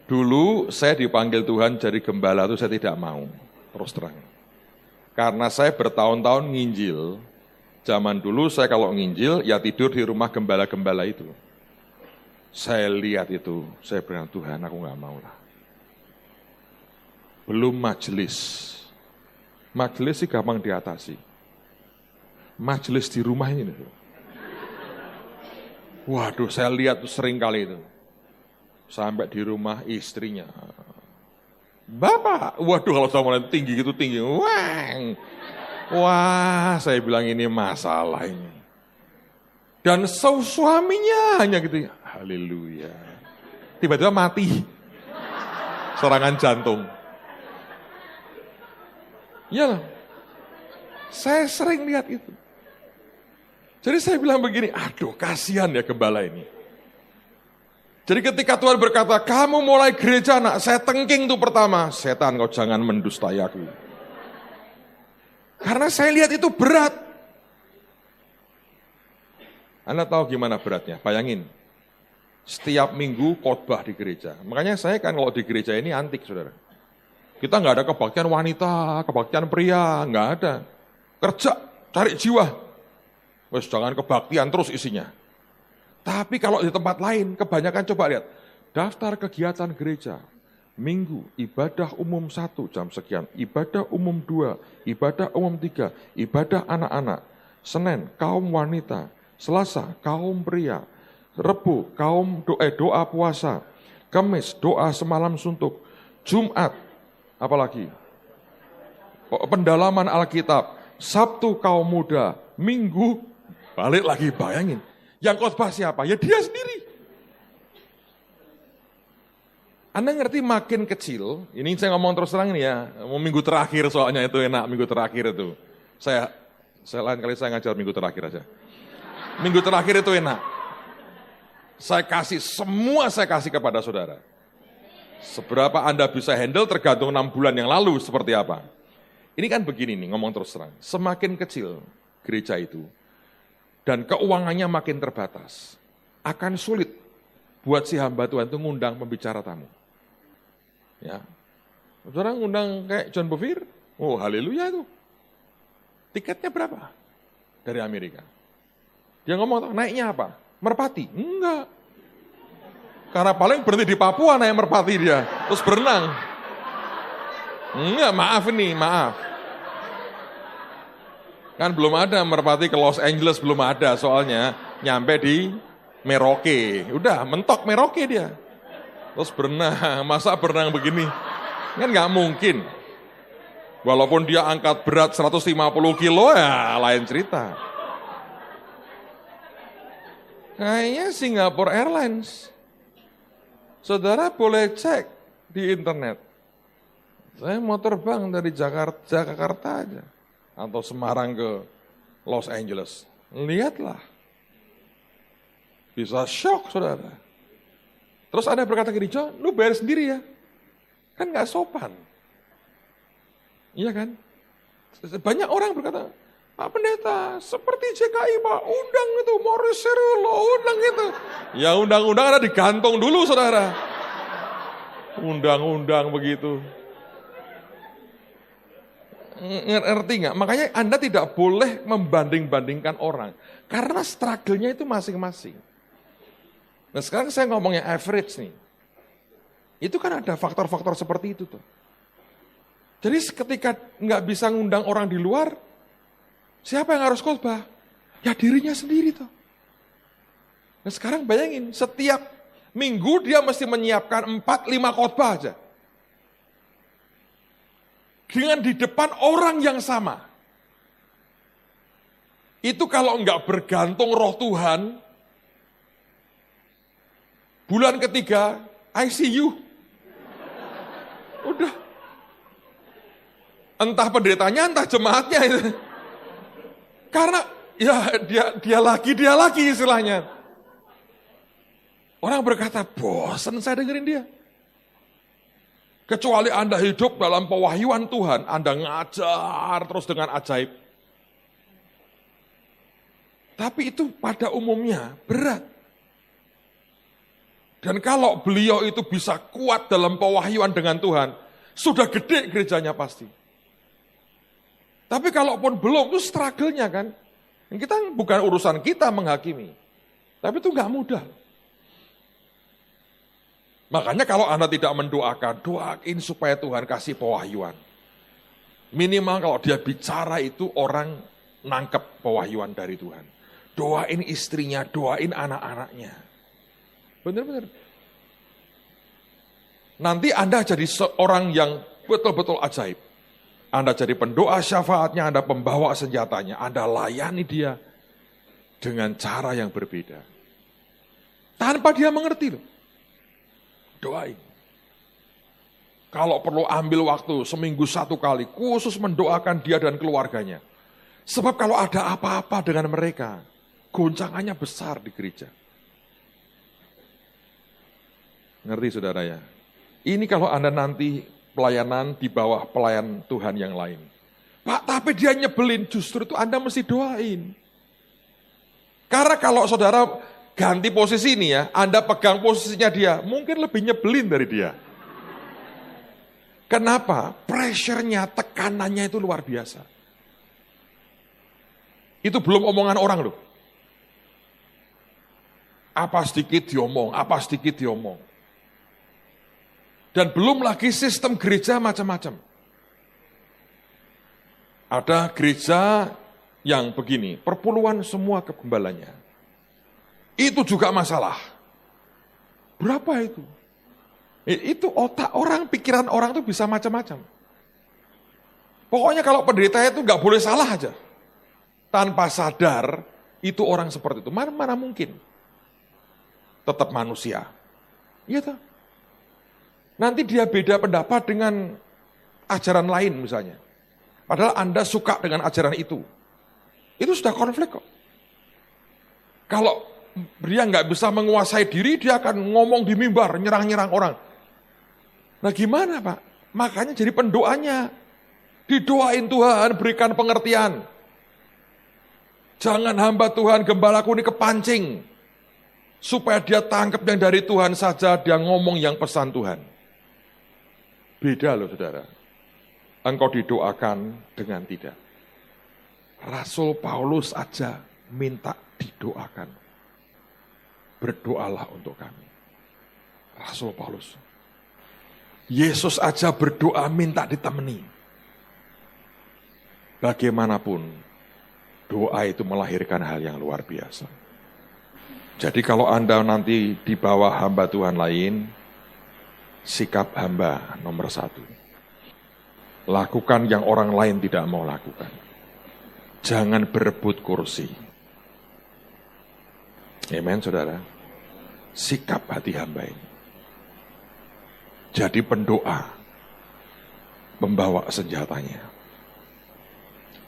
Dulu saya dipanggil Tuhan jadi gembala itu saya tidak mau, terus terang. Karena saya bertahun-tahun nginjil. Zaman dulu saya kalau nginjil ya tidur di rumah gembala-gembala itu. Saya lihat itu, saya bilang Tuhan aku gak mau lah. Belum majelis. Majelis sih gampang diatasi. Majelis di rumah ini. Waduh saya lihat tuh sering kali itu. Sampai di rumah istrinya. Bapak, waduh kalau sama tinggi gitu tinggi. Wah, saya bilang ini masalah ini. Dan suaminya hanya gitu, haleluya. Tiba-tiba mati, serangan jantung. Iyalah, saya sering lihat itu. Jadi saya bilang begini, aduh kasihan ya gembala ini. Jadi ketika Tuhan berkata, kamu mulai gereja nak, saya tengking tuh pertama. Setan kau jangan mendustai aku. Karena saya lihat itu berat. Anda tahu gimana beratnya? Bayangin, setiap minggu khotbah di gereja. Makanya saya kan kalau di gereja ini antik, saudara. Kita nggak ada kebaktian wanita, kebaktian pria, nggak ada. Kerja, cari jiwa. Wes jangan kebaktian terus isinya. Tapi kalau di tempat lain, kebanyakan coba lihat. Daftar kegiatan gereja. Minggu, ibadah umum 1 jam sekian, ibadah umum 2, ibadah umum 3, ibadah anak-anak. Senin, kaum wanita. Selasa, kaum pria. Rebu, kaum doa puasa. Kamis, doa semalam suntuk. Jumat, apalagi? Pendalaman Alkitab. Sabtu, kaum muda. Minggu, balik lagi, bayangin. Yang khotbah siapa? Ya dia sendiri. Anda ngerti makin kecil, ini saya ngomong terus terang ini ya, minggu terakhir soalnya itu enak, minggu terakhir itu. Saya lain kali saya ngajar minggu terakhir aja. Minggu terakhir itu enak. Saya kasih kepada saudara. Seberapa Anda bisa handle tergantung 6 bulan yang lalu seperti apa. Ini kan begini nih, ngomong terus terang. Semakin kecil gereja itu, dan keuangannya makin terbatas, akan sulit buat si hamba Tuhan itu ngundang pembicara tamu. Ya, saudara ngundang kayak John Bevere, oh haleluya itu. Tiketnya berapa? Dari Amerika. Dia ngomong, naiknya apa? Merpati? Enggak. Karena paling berhenti di Papua naik merpati dia, terus berenang. Enggak, maaf. Kan belum ada merpati ke Los Angeles, belum ada soalnya, nyampe di Merauke. Udah, mentok Merauke dia. Terus berenang, masa berenang begini? Kan nggak mungkin. Walaupun dia angkat berat 150 kilo ya lain cerita. Kayaknya Singapore Airlines. Saudara boleh cek di internet. Saya mau terbang dari Jakarta aja. Atau Semarang ke Los Angeles. Lihatlah. Bisa shock saudara. Terus ada berkata gini, John, lu bayar sendiri ya. Kan gak sopan. Iya kan? Banyak orang berkata, Pak Pendeta, seperti JKI Pak, undang itu, Morris Cerullo, undang itu. Ya undang-undang ada digantung dulu saudara. Undang-undang begitu. Ngerti nggak? Makanya Anda tidak boleh membanding-bandingkan orang. Karena struggle-nya itu masing-masing. Nah sekarang saya ngomongnya average nih. Itu kan ada faktor-faktor seperti itu tuh. Jadi ketika nggak bisa ngundang orang di luar, siapa yang harus khotbah? Ya dirinya sendiri tuh. Nah sekarang bayangin, setiap minggu dia mesti menyiapkan 4-5 khotbah aja. Dengan di depan orang yang sama. Itu kalau nggak bergantung roh Tuhan, bulan ketiga, ICU. Udah. Entah pendetanya, entah jemaatnya itu. Karena ya dia lagi istilahnya. Orang berkata, bosan saya dengerin dia. Kecuali Anda hidup dalam pewahyuan Tuhan, Anda ngajar terus dengan ajaib. Tapi itu pada umumnya berat. Dan kalau beliau itu bisa kuat dalam pewahyuan dengan Tuhan, sudah gede gerejanya pasti. Tapi kalaupun belum, itu struggle-nya kan. Kita bukan urusan kita menghakimi. Tapi itu nggak mudah. Makanya kalau Anda tidak mendoakan, doain supaya Tuhan kasih pewahyuan. Minimal kalau dia bicara itu orang nangkep pewahyuan dari Tuhan. Doain istrinya, doain anak-anaknya. Benar-benar. Nanti Anda jadi seorang yang betul-betul ajaib. Anda jadi pendoa syafaatnya, Anda pembawa senjatanya, Anda layani dia dengan cara yang berbeda. Tanpa dia mengerti loh. Doain. Kalau perlu ambil waktu seminggu 1 kali, khusus mendoakan dia dan keluarganya. Sebab kalau ada apa-apa dengan mereka, goncangannya besar di gereja. Ngerti saudara ya? Ini kalau Anda nanti pelayanan di bawah pelayan Tuhan yang lain. Pak, tapi dia nyebelin, justru itu Anda mesti doain. Karena kalau saudara ganti posisi ini ya, Anda pegang posisinya dia, mungkin lebih nyebelin dari dia. Kenapa? Pressure-nya, tekanannya itu luar biasa. Itu belum omongan orang loh. Apa sedikit diomong, apa sedikit diomong. Dan belum lagi sistem gereja macam-macam. Ada gereja yang begini, perpuluhan semua kegembalaannya. Itu juga masalah. Berapa itu? Itu otak orang, pikiran orang itu bisa macam-macam. Pokoknya kalau pendeta itu nggak boleh salah aja. Tanpa sadar, itu orang seperti itu. Mana mungkin? Tetap manusia. Iya toh? Nanti dia beda pendapat dengan ajaran lain misalnya. Padahal Anda suka dengan ajaran itu. Itu sudah konflik kok. Kalau dia nggak bisa menguasai diri, dia akan ngomong di mimbar, nyerang-nyerang orang. Nah gimana Pak? Makanya jadi pendoanya. Didoain Tuhan, berikan pengertian. Jangan hamba Tuhan, gembalaku ini kepancing. Supaya dia tangkap yang dari Tuhan saja, dia ngomong yang pesan Tuhan. Beda loh saudara. Engkau didoakan dengan tidak. Rasul Paulus aja minta didoakan. Berdoalah untuk kami. Rasul Paulus. Yesus aja berdoa minta ditemani. Bagaimanapun, doa itu melahirkan hal yang luar biasa. Jadi kalau Anda nanti di bawah hamba Tuhan lain, sikap hamba nomor 1. Lakukan yang orang lain tidak mau lakukan. Jangan berebut kursi. Amen, saudara. Sikap hati hamba ini. Jadi pendoa, membawa senjatanya.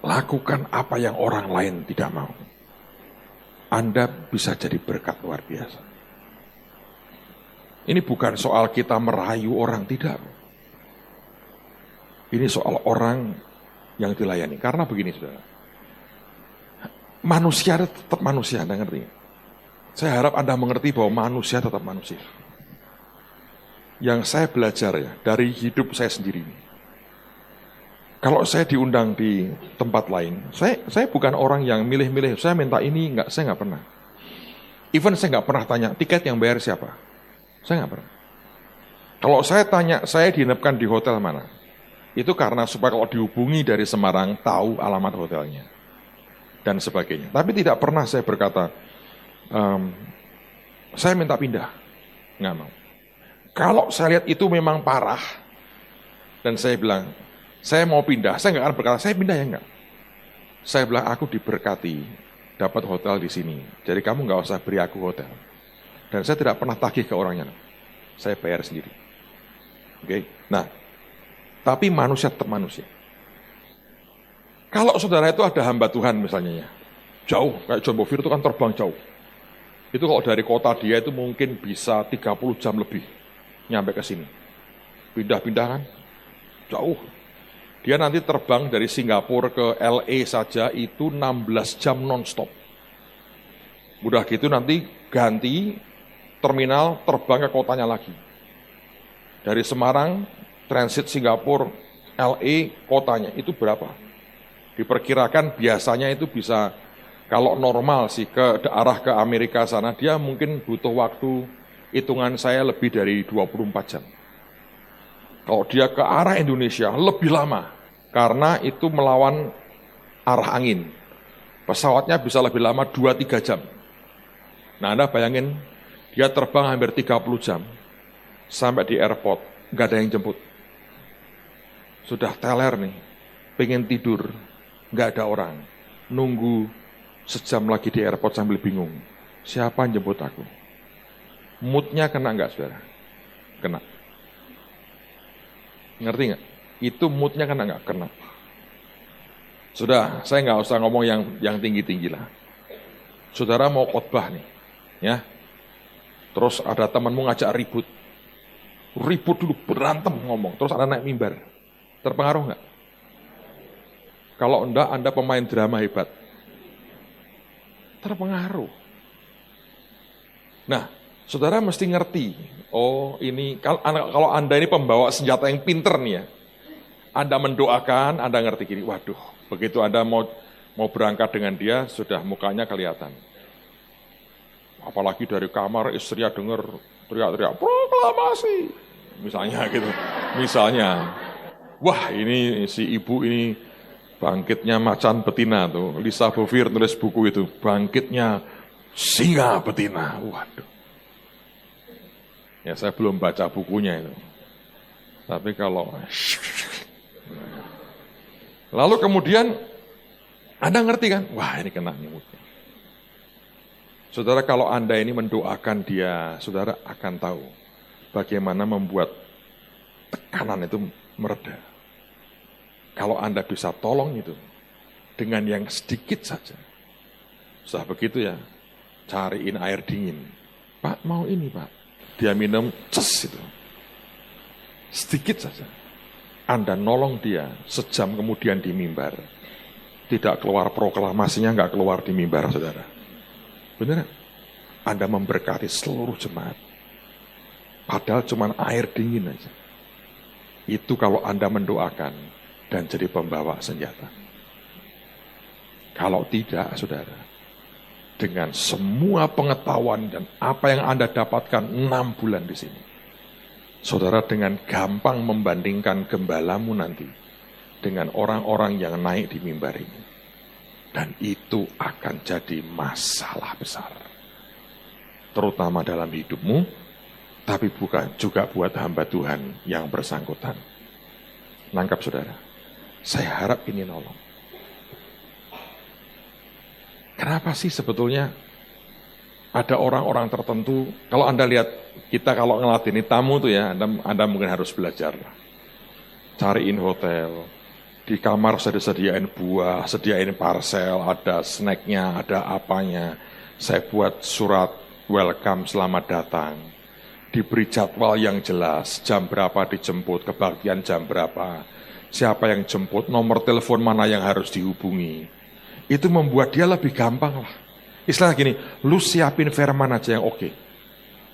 Lakukan apa yang orang lain tidak mau. Anda bisa jadi berkat luar biasa. Ini bukan soal kita merayu orang, tidak. Ini soal orang yang dilayani. Karena begini, saudara. Manusia tetap manusia, Anda ngerti? Saya harap Anda mengerti bahwa manusia tetap manusia. Yang saya belajar ya, dari hidup saya sendiri. Kalau saya diundang di tempat lain, saya bukan orang yang milih-milih, saya minta ini, saya nggak pernah. Even saya nggak pernah tanya, tiket yang bayar siapa? Saya nggak pernah. Kalau saya tanya, saya diinapkan di hotel mana? Itu karena supaya kalau dihubungi dari Semarang, tahu alamat hotelnya. Dan sebagainya. Tapi tidak pernah saya berkata, saya minta pindah. Nggak mau. Kalau saya lihat itu memang parah, dan saya bilang, saya mau pindah, saya nggak akan berkata, saya pindah ya enggak. Saya bilang, aku diberkati, dapat hotel di sini. Jadi kamu nggak usah beri aku hotel. Dan saya tidak pernah tagih ke orangnya. Saya bayar sendiri. Oke. Nah, tapi manusia tetap manusia. Kalau saudara itu ada hamba Tuhan misalnya ya, jauh, kayak John Bovir itu kan terbang jauh. Itu kalau dari kota dia itu mungkin bisa 30 jam lebih nyampe ke sini. pindah-pindah kan, jauh. Dia nanti terbang dari Singapura ke LA saja itu 16 jam non-stop. Udah gitu nanti ganti terminal terbang ke kotanya lagi. Dari Semarang, transit Singapura, LA, kotanya, itu berapa? Diperkirakan biasanya itu bisa, kalau normal sih ke arah ke Amerika sana, dia mungkin butuh waktu, hitungan saya lebih dari 24 jam. Kalau dia ke arah Indonesia, lebih lama, karena itu melawan arah angin. Pesawatnya bisa lebih lama 2-3 jam. Nah, Anda bayangin, dia terbang hampir 30 jam, sampai di airport, nggak ada yang jemput. Sudah teler nih, pengen tidur, nggak ada orang. Nunggu sejam lagi di airport sambil bingung, siapa yang jemput aku? Moodnya kena nggak, saudara? Kena. Ngerti nggak? Itu moodnya kena nggak? Kena. Sudah, saya nggak usah ngomong yang tinggi-tinggi lah. Saudara mau khotbah nih, ya. Terus ada temanmu ngajak ribut. Ribut dulu, berantem ngomong. Terus ada naik mimbar. Terpengaruh nggak? Kalau enggak, Anda pemain drama hebat. Terpengaruh. Nah, saudara mesti ngerti. Oh, ini kalau Anda ini pembawa senjata yang pinter nih ya. Anda mendoakan, Anda ngerti gini. Waduh, begitu Anda mau berangkat dengan dia, sudah mukanya kelihatan. Apalagi dari kamar istrinya dengar teriak-teriak, proklamasi. Misalnya gitu. Misalnya. Wah, ini si ibu ini bangkitnya macan betina tuh. Lisa Bovir nulis buku itu, bangkitnya singa betina. Waduh. Ya, saya belum baca bukunya itu. Tapi kalau lalu kemudian Anda ngerti kan? Wah, ini kena nyamuknya. Saudara, kalau Anda ini mendoakan dia, saudara akan tahu bagaimana membuat tekanan itu mereda. Kalau Anda bisa tolong itu dengan yang sedikit saja. Setelah begitu ya, cariin air dingin. Pak, mau ini Pak. Dia minum, ces itu. Sedikit saja. Anda nolong dia, sejam kemudian di mimbar. Tidak keluar proklamasinya, nggak keluar di mimbar, saudara. Benar? Anda memberkati seluruh jemaat. Padahal cuma air dingin aja. Itu kalau Anda mendoakan dan jadi pembawa senjata. Kalau tidak, saudara, dengan semua pengetahuan dan apa yang Anda dapatkan 6 bulan di sini, saudara dengan gampang membandingkan gembalamu nanti dengan orang-orang yang naik di mimbar ini. Dan itu akan jadi masalah besar. Terutama dalam hidupmu, tapi bukan juga buat hamba Tuhan yang bersangkutan. Nangkap saudara, saya harap ini nolong. Kenapa sih sebetulnya ada orang-orang tertentu, kalau Anda lihat kita kalau ngelatih ini tamu tuh ya, Anda mungkin harus belajar. Cariin hotel, di kamar saya disediain buah, sediain parcel, ada snacknya, ada apanya. Saya buat surat welcome selamat datang. Diberi jadwal yang jelas, jam berapa dijemput, kebaktian jam berapa, siapa yang jemput, nomor telepon mana yang harus dihubungi. Itu membuat dia lebih gampang lah. Istilah gini, lu siapin firman aja yang oke.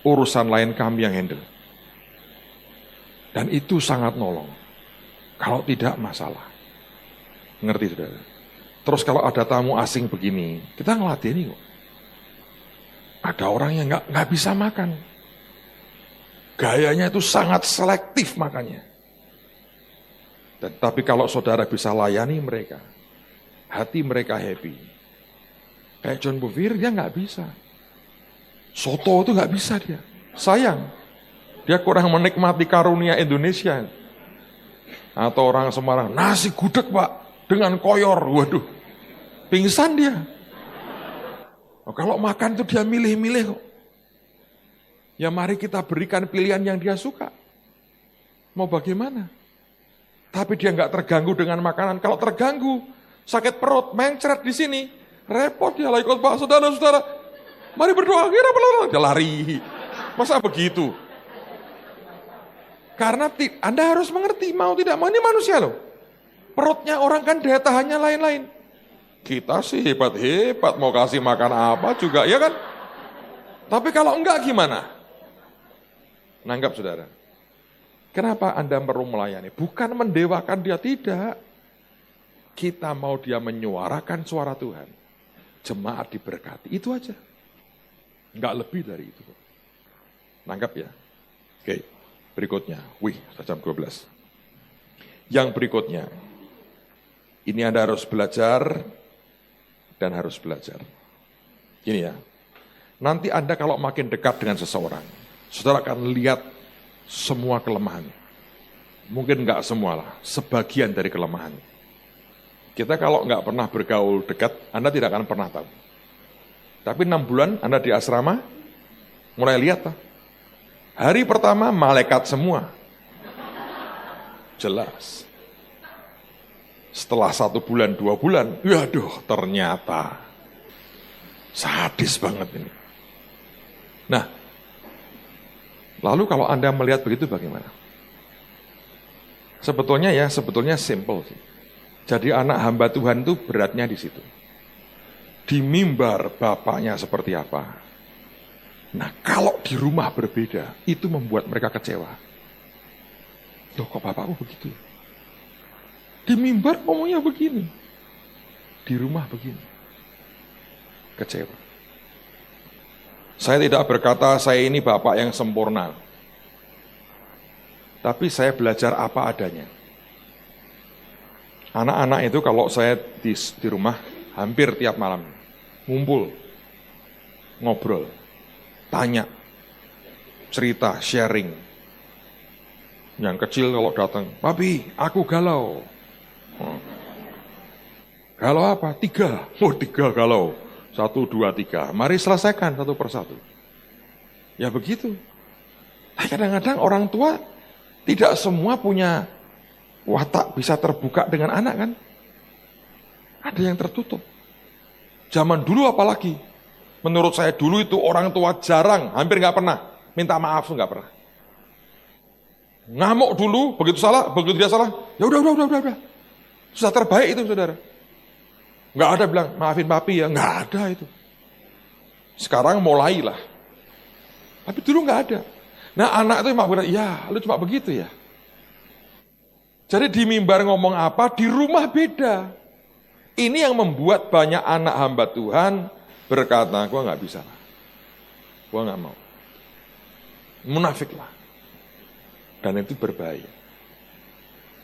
Urusan lain kami yang handle. Dan itu sangat nolong. Kalau tidak masalah. Ngerti saudara? Terus kalau ada tamu asing begini, kita ngelatih ini kok. Ada orang yang nggak bisa makan. Gayanya itu sangat selektif makannya. Tapi kalau saudara bisa layani mereka, hati mereka happy. Kayak John Bevere dia nggak bisa. Soto itu nggak bisa dia. Sayang. Dia kurang menikmati karunia Indonesia. Atau orang Semarang, nasi gudeg Pak, dengan koyor. Waduh, pingsan dia. Oh, kalau makan itu dia milih-milih kok. Ya mari kita berikan pilihan yang dia suka. Mau bagaimana? Tapi dia nggak terganggu dengan makanan. Kalau terganggu, sakit perut, mencret di sini, repot dia lah ikut Pak. Saudara-saudara, mari berdoa, kira dia lari. Masa begitu? Karena Anda harus mengerti, mau tidak mau ini manusia loh. Perutnya orang kan daya tahannya lain-lain. Kita sih hebat-hebat, mau kasih makan apa juga, ya kan? Tapi kalau enggak gimana? Nanggap saudara. Kenapa Anda perlu melayani? Bukan mendewakan dia, tidak. Kita mau dia menyuarakan suara Tuhan. Jemaat diberkati, itu aja. Enggak lebih dari itu. Nanggap ya. Oke, berikutnya. Sudah jam 12. Yang berikutnya. Ini Anda harus belajar dan harus belajar. Ini ya. Nanti Anda kalau makin dekat dengan seseorang, saudara akan lihat semua kelemahan. Mungkin enggak semua lah, sebagian dari kelemahan. Kita kalau enggak pernah bergaul dekat, Anda tidak akan pernah tahu. Tapi 6 bulan Anda di asrama, mulai lihat. Hari pertama malaikat semua. Jelas. Setelah 1 bulan, 2 bulan, waduh ternyata sadis banget ini. Nah, lalu kalau Anda melihat begitu bagaimana? Sebetulnya simple sih. Jadi anak hamba Tuhan itu beratnya di situ. Di mimbar bapaknya seperti apa. Nah, kalau di rumah berbeda, itu membuat mereka kecewa. Loh, kok bapakku begitu? Di mimbar ngomongnya begini. Di rumah begini. Kecewa. Saya tidak berkata saya ini bapak yang sempurna. Tapi saya belajar apa adanya. Anak-anak itu kalau saya di rumah hampir tiap malam ngumpul, ngobrol, tanya, cerita, sharing. Yang kecil kalau datang, "Papi, aku galau." Galau apa? 3. 3 galau. 1, 2, 3. Mari selesaikan satu persatu. Ya begitu. Tapi kadang-kadang orang tua tidak semua punya watak bisa terbuka dengan anak kan. Ada yang tertutup. Zaman dulu apalagi. Menurut saya dulu itu orang tua jarang, hampir nggak pernah. Minta maaf tuh nggak pernah. Ngamuk dulu, begitu dia salah. Ya udah. Susah terbaik itu saudara. Nggak ada bilang, maafin papi ya. Nggak ada itu. Sekarang mulailah. Tapi dulu nggak ada. Nah anak itu emang benar, ya lu cuma begitu ya. Jadi di mimbar ngomong apa, di rumah beda. Ini yang membuat banyak anak hamba Tuhan berkata, gua nggak bisa lah. Gua nggak mau. Munafik lah. Dan itu berbahaya.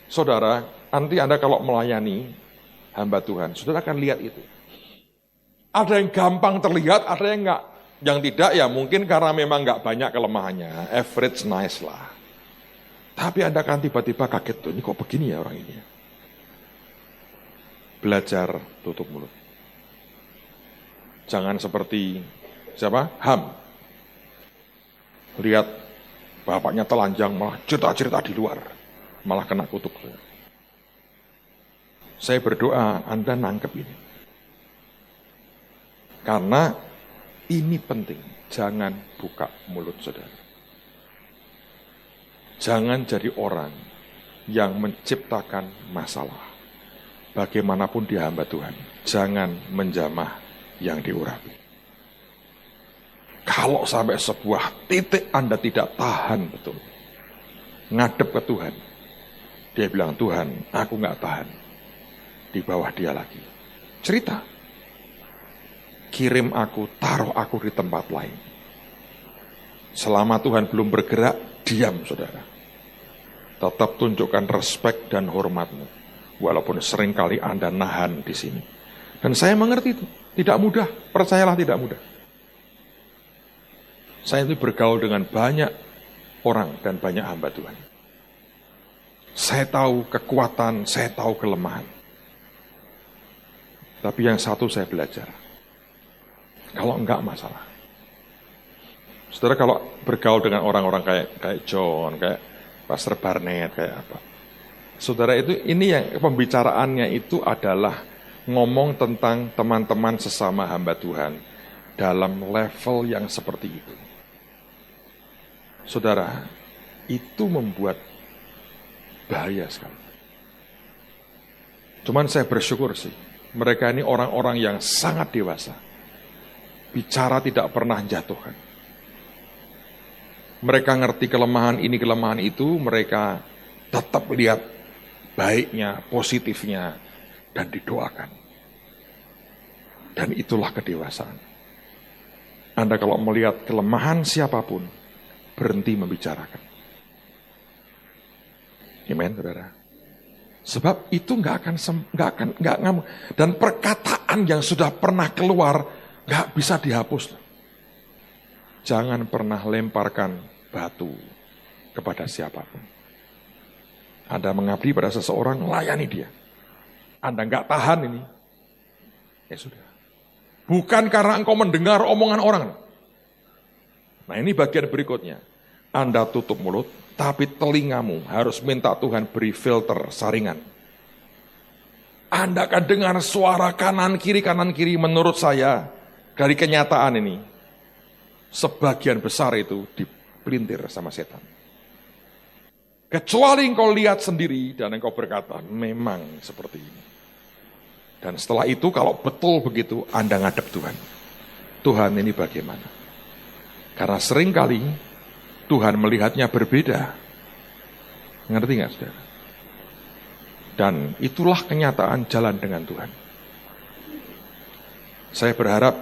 Saudara, nanti Anda kalau melayani hamba Tuhan, saudara akan lihat itu. Ada yang gampang terlihat, ada yang enggak. Yang tidak ya mungkin karena memang enggak banyak kelemahannya. Average nice lah. Tapi Anda akan tiba-tiba kaget tuh, ini kok begini ya orang ini. Belajar tutup mulut. Jangan seperti siapa? Ham. Lihat bapaknya telanjang malah cerita-cerita di luar. Malah kena kutuk. Saya berdoa Anda nangkep ini. Karena ini penting. Jangan buka mulut saudara. Jangan jadi orang yang menciptakan masalah. Bagaimanapun dia hamba Tuhan. Jangan menjamah yang diurapi. Kalau sampai sebuah titik Anda tidak tahan betul. Ngadep ke Tuhan. Dia bilang, Tuhan, aku gak tahan. Di bawah dia lagi. Cerita. Kirim aku, taruh aku di tempat lain. Selama Tuhan belum bergerak, diam saudara. Tetap tunjukkan respek dan hormatmu. Walaupun seringkali Anda nahan di sini. Dan saya mengerti itu. Tidak mudah, percayalah tidak mudah. Saya itu bergaul dengan banyak orang dan banyak hamba Tuhan. Saya tahu kekuatan, saya tahu kelemahan. Tapi yang satu saya belajar. Kalau enggak masalah. Saudara kalau bergaul dengan orang-orang kayak John, kayak Pastor Barnett, kayak apa. Saudara itu ini yang pembicaraannya itu adalah ngomong tentang teman-teman sesama hamba Tuhan dalam level yang seperti itu. Saudara, Itu membuat bahaya sekali. Cuman saya bersyukur sih, mereka ini orang-orang yang sangat dewasa. Bicara tidak pernah jatuhkan. Mereka ngerti kelemahan ini, kelemahan itu, mereka tetap lihat baiknya, positifnya, dan didoakan. Dan itulah kedewasaan. Anda kalau melihat kelemahan siapapun, berhenti membicarakan. Amen, saudara. Sebab itu nggak akan ngamuk. Dan perkataan yang sudah pernah keluar nggak bisa dihapus. Jangan pernah lemparkan batu kepada siapapun. Anda mengabdi pada seseorang, layani dia. Anda nggak tahan ini, ya sudah. Bukan karena engkau mendengar omongan orang. Nah ini bagian berikutnya. Anda tutup mulut, tapi telingamu harus minta Tuhan beri filter saringan. Anda akan dengar suara kanan kiri menurut saya dari kenyataan ini. Sebagian besar itu dipelintir sama setan. Kecuali engkau lihat sendiri dan engkau berkata, memang seperti ini. Dan setelah itu kalau betul begitu Anda ngadep Tuhan. Tuhan ini bagaimana? Karena seringkali Tuhan melihatnya berbeda. Ngerti nggak saudara? Dan itulah kenyataan jalan dengan Tuhan. Saya berharap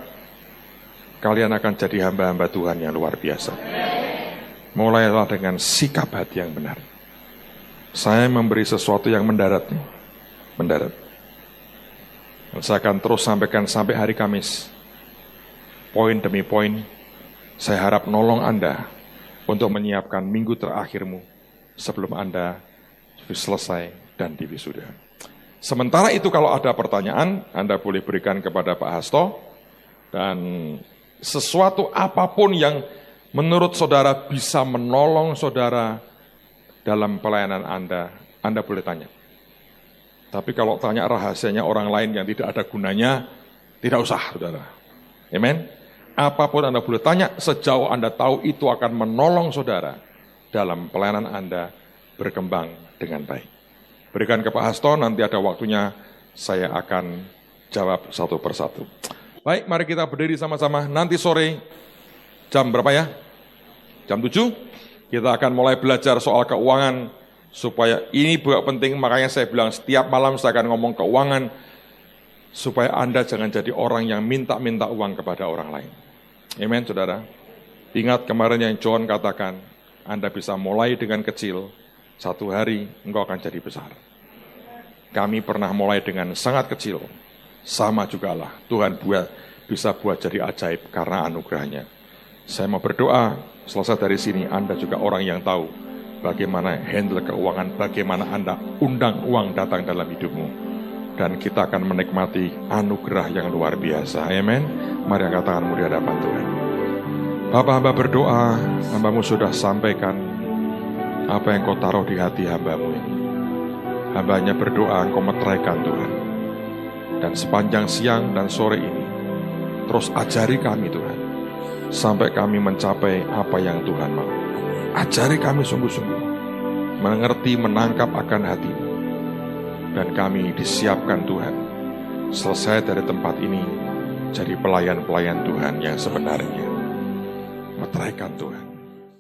kalian akan jadi hamba-hamba Tuhan yang luar biasa. Mulailah dengan sikap hati yang benar. Saya memberi sesuatu yang mendarat. Dan saya akan terus sampaikan sampai hari Kamis. Poin demi poin, saya harap nolong Anda untuk menyiapkan minggu terakhirmu sebelum Anda selesai dan diwisuda. Sementara itu kalau ada pertanyaan, Anda boleh berikan kepada Pak Hasto. Dan sesuatu apapun yang menurut saudara bisa menolong saudara dalam pelayanan Anda boleh tanya. Tapi kalau tanya rahasianya orang lain yang tidak ada gunanya, tidak usah, saudara. Amen. Apapun Anda boleh tanya, sejauh Anda tahu itu akan menolong saudara dalam pelayanan Anda berkembang dengan baik. Berikan ke Pak Hasto, nanti ada waktunya saya akan jawab satu persatu. Baik, mari kita berdiri sama-sama. Nanti sore, jam berapa ya? Jam 7, kita akan mulai belajar soal keuangan, supaya ini juga penting, makanya saya bilang setiap malam saya akan ngomong keuangan, supaya Anda jangan jadi orang yang minta-minta uang kepada orang lain. Amen, saudara. Ingat kemarin yang John katakan, Anda bisa mulai dengan kecil, satu hari engkau akan jadi besar. Kami pernah mulai dengan sangat kecil, sama juga lah. Tuhan bisa buat jadi ajaib karena anugerahnya. Saya mau berdoa, selesai dari sini Anda juga orang yang tahu bagaimana handle keuangan, bagaimana Anda undang uang datang dalam hidupmu. Dan kita akan menikmati anugerah yang luar biasa. Amen. Mari angkat tanganmu di hadapan Tuhan. Bapak, hamba berdoa, hambamu sudah sampaikan apa yang kau taruh di hati hambamu ini. Hambanya berdoa, engkau meteraikan Tuhan. Dan sepanjang siang dan sore ini, terus ajari kami Tuhan, sampai kami mencapai apa yang Tuhan mau. Ajari kami sungguh-sungguh, mengerti, menangkap akan hati-Mu. Dan kami disiapkan Tuhan, selesai dari tempat ini, jadi pelayan-pelayan Tuhan yang sebenarnya. Meteraikan Tuhan.